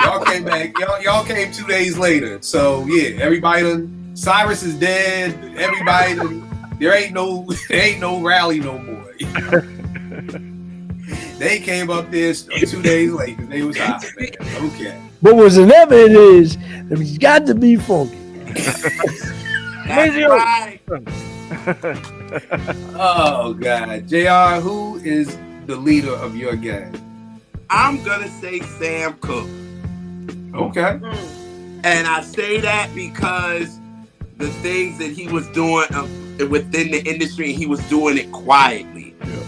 Y'all came back. Y'all came 2 days later. So yeah, everybody done. Cyrus is dead. Everybody done. There ain't no rally no more. They came up there 2 days late because they was hot, man. Okay. What was inevitable is that we got to be funky. That's right. Oh God, JR, who is the leader of your gang? I'm gonna say Sam Cooke. Okay. And I say that because the things that he was doing within the industry, he was doing it quietly. Yeah.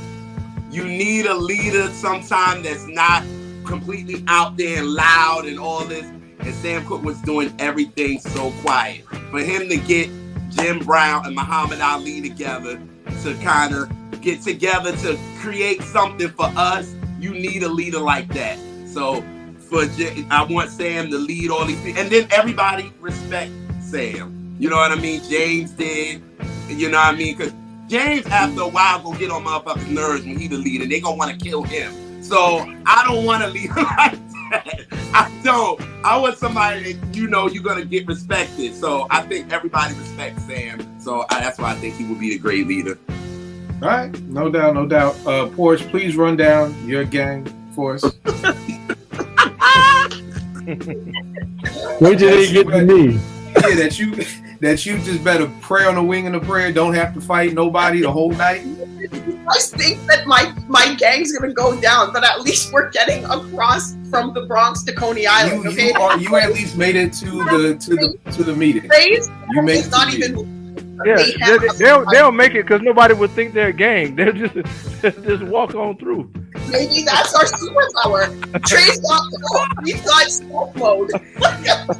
You need a leader sometime that's not completely out there and loud and all this. And Sam Cooke was doing everything so quiet. For him to get Jim Brown and Muhammad Ali together to kind of get together to create something for us, you need a leader like that. So I want Sam to lead all these people. And then everybody respect Sam. You know what I mean? James did. You know what I mean? Because James, after a while, gonna get on motherfucking nerves when he the leader. They gonna want to kill him. So I don't want a leader like that. I don't. I want somebody that you're gonna get respected. So I think everybody respects Sam. So that's why I think he would be a great leader. All right, no doubt. Porsche, please run down your gang for us. Wait till they get to me. Yeah, that you just better pray on the wing of the prayer. Don't have to fight nobody the whole night. guys think that my gang's gonna go down, but at least we're getting across from the Bronx to Coney Island. Okay, you at least made it to the meeting. You made it not to even. meeting. Yeah, they'll make it because nobody would think they're a gang. They'll just walk on through. Maybe that's our superpower. Trey's got stealth mode.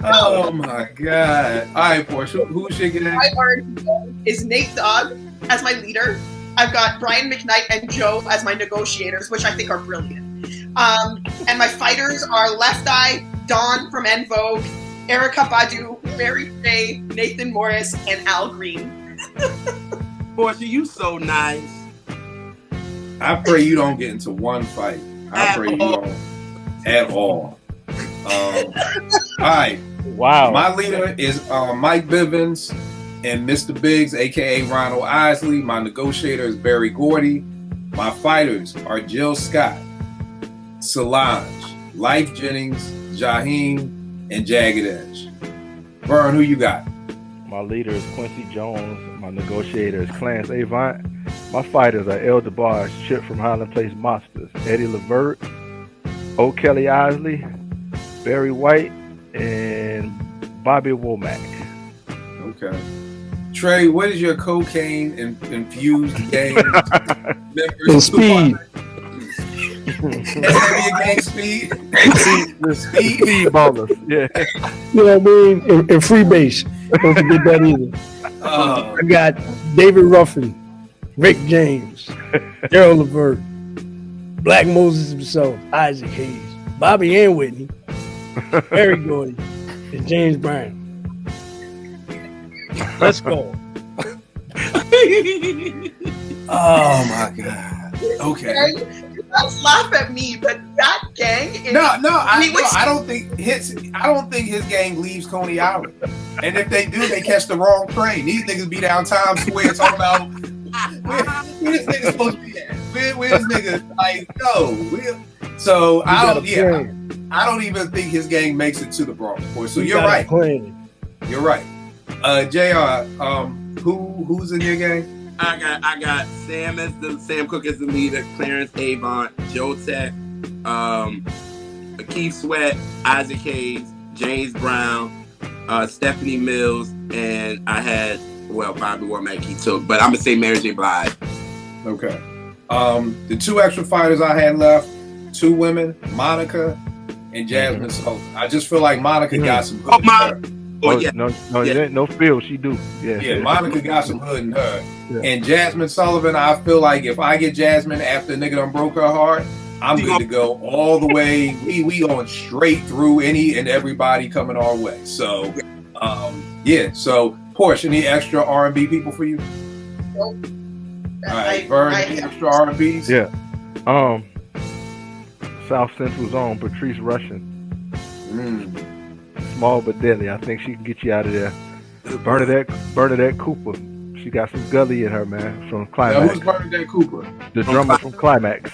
Oh my god! All right, Portia, who's shaking that? My RNB is Nate Dogg as my leader. I've got Brian McKnight and Joe as my negotiators, which I think are brilliant. And my fighters are Left Eye, Dawn from En Vogue, Erica Badu, Mary Faye, Nathan Morris, and Al Green. Portia, you so nice. I pray you don't get into one fight. I pray you don't at all. All right. Wow. My leader is Mike Bivens and Mr. Biggs, aka Ronald Isley. My negotiator is Barry Gordy. My fighters are Jill Scott, Solange, Life Jennings, Jaheim, and Jagged Edge. Vern, who you got? My leader is Quincy Jones. My negotiator is Clarence Avant. My fighters are El DeBarge, Chip from Highland Place Monsters, Eddie Levert, O. Kelly Isley, Barry White, and Bobby Womack. Okay. Trey, what is your cocaine infused gang members? And Speed. That's gonna be a gang Speed. Speed ballers, yeah. You know what I mean? And Freebase. Don't forget that either. I got David Ruffin, Rick James, Gerald Levert, Black Moses himself, Isaac Hayes, Bobby and Whitney, Barry Gordy, and James Brown. Let's go. Oh my god. Okay. Let's laugh at me, but that gang is I don't think his gang leaves Coney Island. And if they do, they catch the wrong train. These niggas be down Times Square talking about where this nigga supposed to be at? Where this nigga like so I don't even think his gang makes it to the Bronx, boy. So you're right. You're right. JR, who's in your gang? I got Sam Cooke as the leader, Clarence Avant, Joe Tech, Keith Sweat, Isaac Hayes, James Brown, Stephanie Mills, and I had Bobby Womack he took, but I'm gonna say Mary J. Blige. Okay. The two extra fighters I had left, two women, Monica and Jasmine Sullivan. I just feel like Monica got some hood in her. No feel, she do. Yeah, Monica got some hood in her. Yeah. And Jasmine Sullivan, I feel like if I get Jasmine after the nigga done broke her heart, I'm good to go all the way. We going straight through any and everybody coming our way. So, So, Porsche, any extra R&B people for you? Nope. All right, Vern, any extra R&Bs? Yeah. South Central's own Patrice Rushen. Small but deadly. I think she can get you out of there. Bernadette Cooper. She got some gully in her, man, from Climax. Now, who's Bernadette Cooper? The drummer from Climax.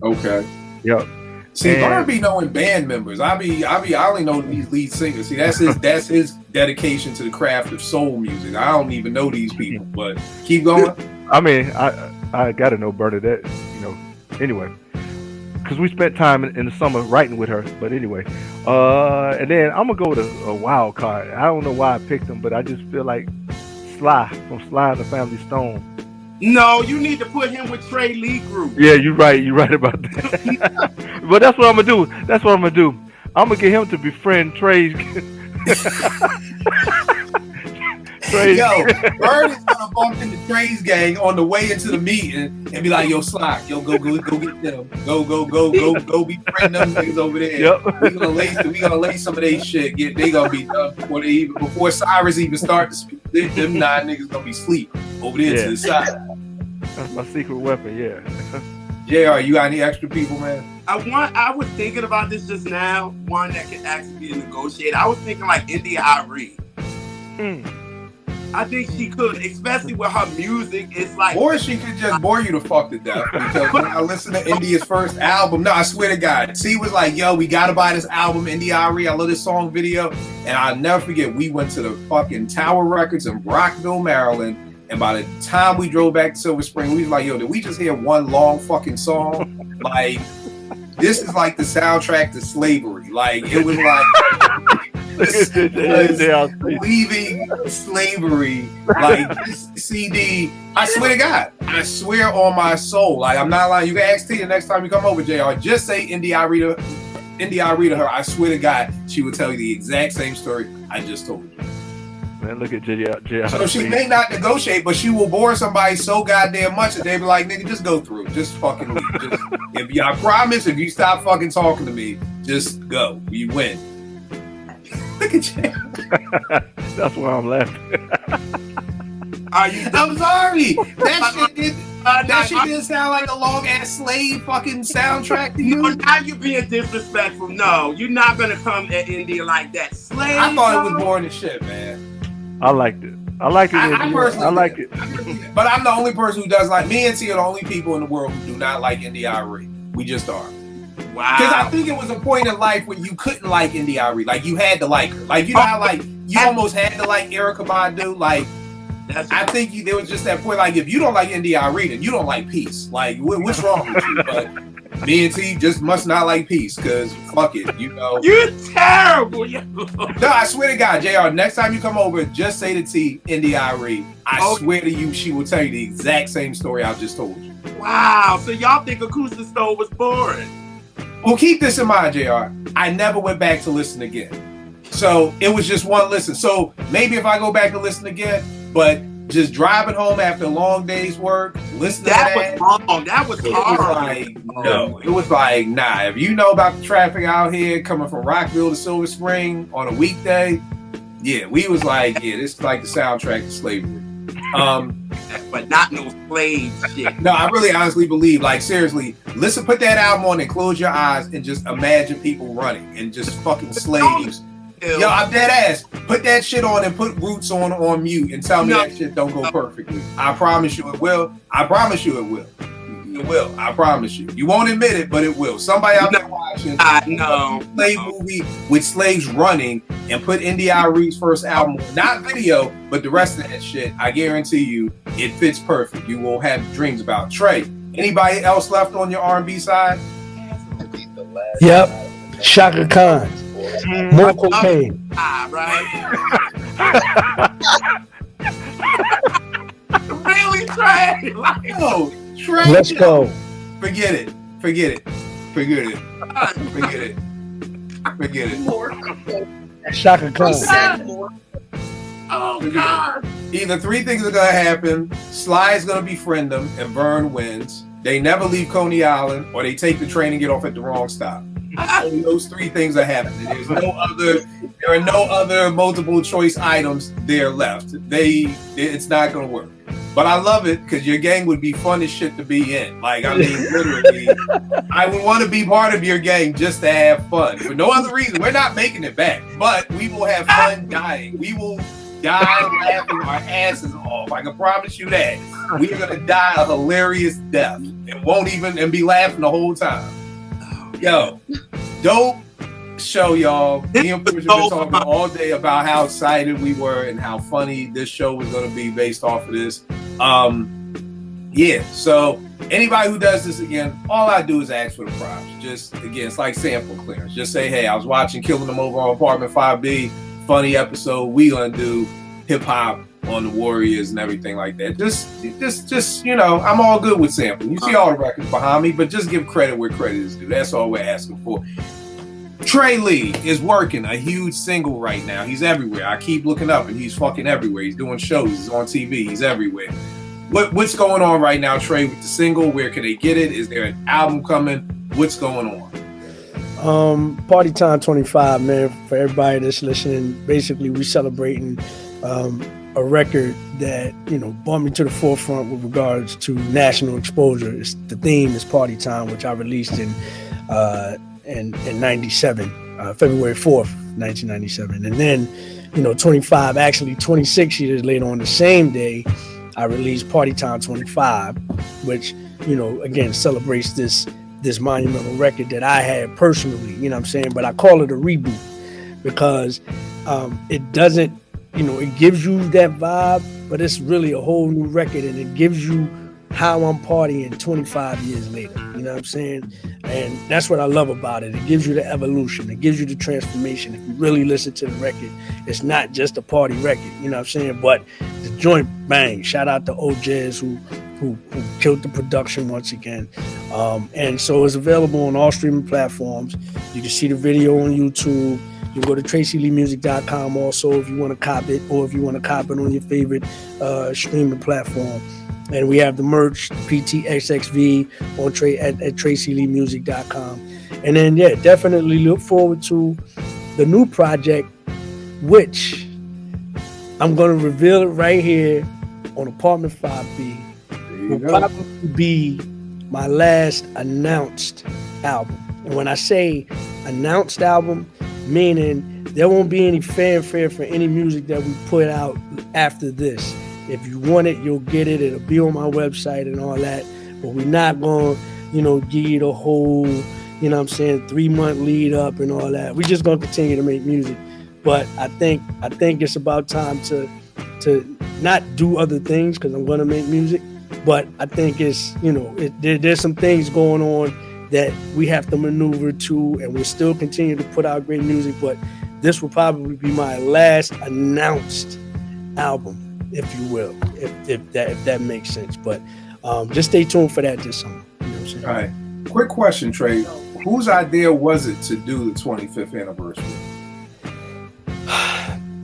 Okay. Yep. See, Vern be knowing band members. I only know these lead singers. See, that's his dedication to the craft of soul music. I don't even know these people, but keep going. I mean, I gotta know Bernadette, anyway. Because we spent time in the summer writing with her. But anyway. And then I'm going to go to a wild card. I don't know why I picked him, but I just feel like Sly from Sly and the Family Stone. No, you need to put him with Trey Lee Group. Yeah, you're right. You're right about that. But that's what I'm going to do. I'm going to get him to befriend Trey's. Yo, Bird is gonna bump into Trey's gang on the way into the meeting and be like, "Yo, Slack, yo, go get them, go befriend them niggas over there. Yep. We gonna lay some of their shit. They gonna be done before Cyrus even start to speak. Them 9 niggas gonna be asleep over there to the side. That's my secret weapon. Yeah. JR, you got any extra people, man? I was thinking about this just now. One that could actually be a negotiator. I was thinking like India Irie. I think she could, especially with her music. It's like, or she could just bore you to fuck to death. Because when I listened to India's first album, no, I swear to God, she was like, "Yo, we gotta buy this album, India Irie. I love this song video." And I'll never forget, we went to the fucking Tower Records in Brockville, Maryland, And by the time we drove back to Silver Spring, we was like, yo, did we just hear one long fucking song? Like, this is like the soundtrack to slavery. Like, it was like leaving slavery. Like, this CD, I swear to God, I swear on my soul. Like, I'm not lying. You can ask T the next time you come over, JR. Just say Indy I read her. I swear to God, she would tell you the exact same story I just told you. Man, look at JR. So she may not negotiate, but she will bore somebody so goddamn much that they be like, nigga, just go through. Just fucking leave. I promise, if you stop fucking talking to me, just go. You win. Look at you. That's why I'm laughing. I'm sorry. That shit didn't sound like a long ass slave fucking soundtrack to you. No, now you're being disrespectful. No, you're not gonna come at India like that. Slave. I thought it was boring as shit, man. I liked it. I like it. I personally like it. But I'm the only person who does like me and T are the only people in the world who do not like Indy Irie. We just are. Wow. Because I think it was a point in life when you couldn't like Indy Irie. Like you had to like her. Like you know how like you almost had to like Erykah Badu. Like I think there was just that point. Like if you don't like Indy Irie, then you don't like Peace. Like what's wrong with you? But me and T just must not like Peace because fuck it, you know. You're terrible. No, I swear to God, JR, next time you come over, just say to T, Indy Irie. I swear to you, she will tell you the exact same story I just told you. Wow, so y'all think Acoustic Stove was boring? Well, keep this in mind, JR. I never went back to listen again. So it was just one listen. So maybe if I go back and listen again, but just driving home after a long day's work, listening to that was wrong. That was horrible. It was like, nah, if you know about the traffic out here coming from Rockville to Silver Spring on a weekday, yeah, we was like, yeah, this is like the soundtrack to slavery. But not no slave shit. No, I really honestly believe, like seriously, put that album on and close your eyes and just imagine people running and just fucking slaves. Yo, I'm dead ass. Put that shit on and put Roots on mute and tell me that shit don't go perfectly. I promise you it will. I promise you it will. It will. I promise you. You won't admit it, but it will. Somebody out there watching a slave movie with slaves running and put Indy Irie's first album, not video, but the rest of that shit, I guarantee you, it fits perfect. You will have dreams about Trey. Anybody else left on your R&B side? Yep. Shaka Khan. More cocaine. Right? Really, Trey? Like, no, Trey. Let's go. Forget it. Shaka Khan. Oh, God. Either three things are going to happen. Sly's going to befriend them and Vern wins. They never leave Coney Island, or they take the train and get off at the wrong stop. Only those three things are happening. There are no other multiple choice items there left. It's not going to work. But I love it because your gang would be fun as shit to be in. Like, I mean, literally, I would want to be part of your gang just to have fun. For no other reason. We're not making it back, but we will have fun dying. We will die laughing our asses off. I can promise you that. We are going to die a hilarious death and be laughing the whole time. Yo, dope show, y'all. Me and Push have been talking all day about how excited we were and how funny this show was going to be based off of this. Yeah, so anybody who does this again, all I do is ask for the props. Just, again, it's like sample clearance. Just say, hey, I was watching Killing Them Over on Apartment 5B. Funny episode. We going to do hip-hop on the Warriors and everything like that. Just you know, I'm all good with sampling. You see all the records behind me, but just give credit where credit is due. That's all we're asking for. Trey Lee is working a huge single right now. He's everywhere. I keep looking up and he's fucking everywhere. He's doing shows. He's on TV. He's everywhere. What's going on right now, Trey, with the single? Where can they get it? Is there an album coming? What's going on? Party Time 25, man. For everybody that's listening, basically we celebrating a record that, you know, brought me to the forefront with regards to national exposure. The theme is Party Time, which I released in 97, February 4th, 1997. And then, you know, 26 years later on the same day, I released Party Time 25, which, you know, again, celebrates this monumental record that I had personally, you know what I'm saying? But I call it a reboot because it doesn't it gives you that vibe, but it's really a whole new record, and it gives you how I'm partying 25 years later. You know what I'm saying? And that's what I love about it. It gives you the evolution. It gives you the transformation. If you really listen to the record, it's not just a party record. You know what I'm saying? But the joint, bang. Shout out to OJ's who killed the production once again. And so it's available on all streaming platforms. You can see the video on YouTube. You can go to tracyleemusic.com also if you want to cop it, or if you want to cop it on your favorite streaming platform. And we have the merch, PTXXV, on at tracyleemusic.com. And then, yeah, definitely look forward to the new project, which I'm going to reveal it right here on Apartment 5B. Will probably be my last announced album. And when I say announced album, meaning there won't be any fanfare for any music that we put out after this. If you want it, you'll get it. It'll be on my website and all that. But we're not going to, give you the whole, 3-month lead up and all that. We're just going to continue to make music. But I think it's about time to not do other things, because I'm going to make music. But I think it's, there's some things going on that we have to maneuver to, and we'll still continue to put out great music. But this will probably be my last announced album, if you will, if that makes sense. But just stay tuned for that this summer. You know what I'm saying? All right. Quick question, Trey. Whose idea was it to do the 25th anniversary?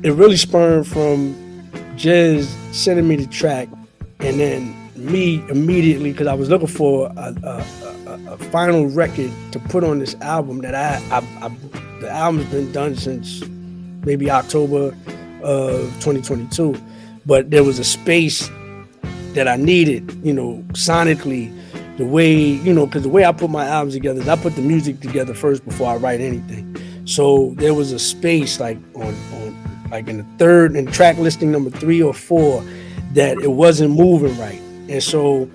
It really spurred from Jez sending me the track, and then me immediately, because I was looking for a final record to put on this album that the album's been done since maybe October of 2022. But there was a space that I needed, sonically, the way, because the way I put my albums together is I put the music together first before I write anything. So there was a space like on in the third, in track listing number 3 or 4, that it wasn't moving right. And so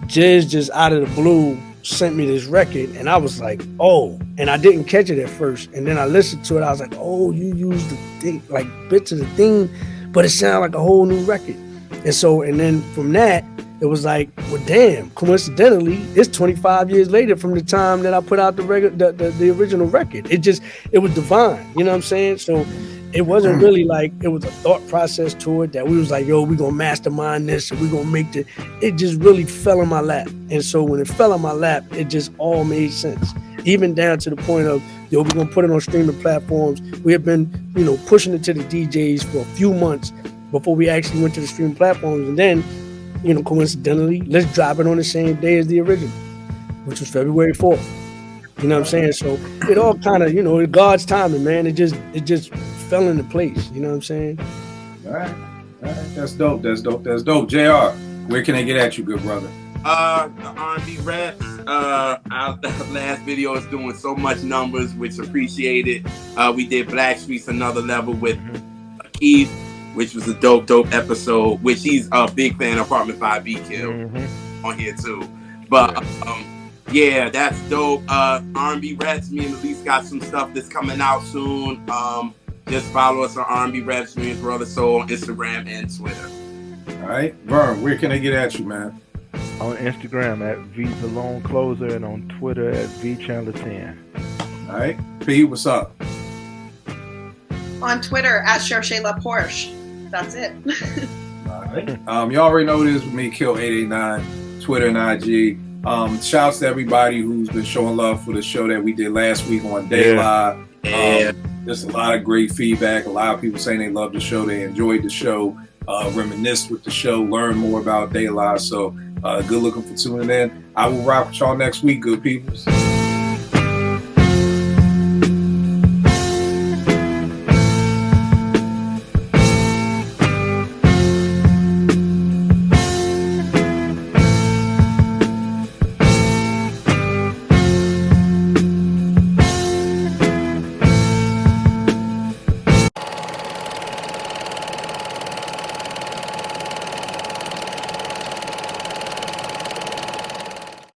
Jez just out of the blue sent me this record, and I was like, oh, and I didn't catch it at first. And then I listened to it, I was like, oh, you used the thing, like bits of the theme, but it sounded like a whole new record. And then from that, it was like, well, damn, coincidentally, it's 25 years later from the time that I put out the original record. It was divine, you know what I'm saying? So it wasn't really like it was a thought process to it that we was like, yo, we're going to mastermind this and we're going to make it just really fell in my lap. And so when it fell in my lap, it just all made sense. Even down to the point of, yo, we're going to put it on streaming platforms. We have been, pushing it to the DJs for a few months before we actually went to the streaming platforms. And then, coincidentally, let's drop it on the same day as the original, which was February 4th. You know what I'm saying? So it all kind of, God's timing, man. It just fell into place. You know what I'm saying? All right. That's dope. JR, where can they get at you, good brother? The R&B raps. Our last video is doing so much numbers, which appreciated. We did Blackstreet's Another Level with Keith, which was a dope episode, which he's a big fan of Apartment 5B Kill on here too. But yeah, that's dope. R&B Reps, me and Elise got some stuff that's coming out soon. Just follow us on R&B Reps, me and Brother Soul on Instagram and Twitter. All right, Vern, where can I get at you, man? On Instagram at V the Lone Closer, and on Twitter at VChandler10. All right, P, what's up? On Twitter at Cherchez La Porsche. That's it. All right. You already know this with me, Kill889, Twitter and IG. Shouts to everybody who's been showing love for the show that we did last week on Day Live. Just a lot of great feedback. A lot of people saying they loved the show, they enjoyed the show, reminisced with the show, learn more about Day Live. So good looking for tuning in. I will rock with y'all next week, good people.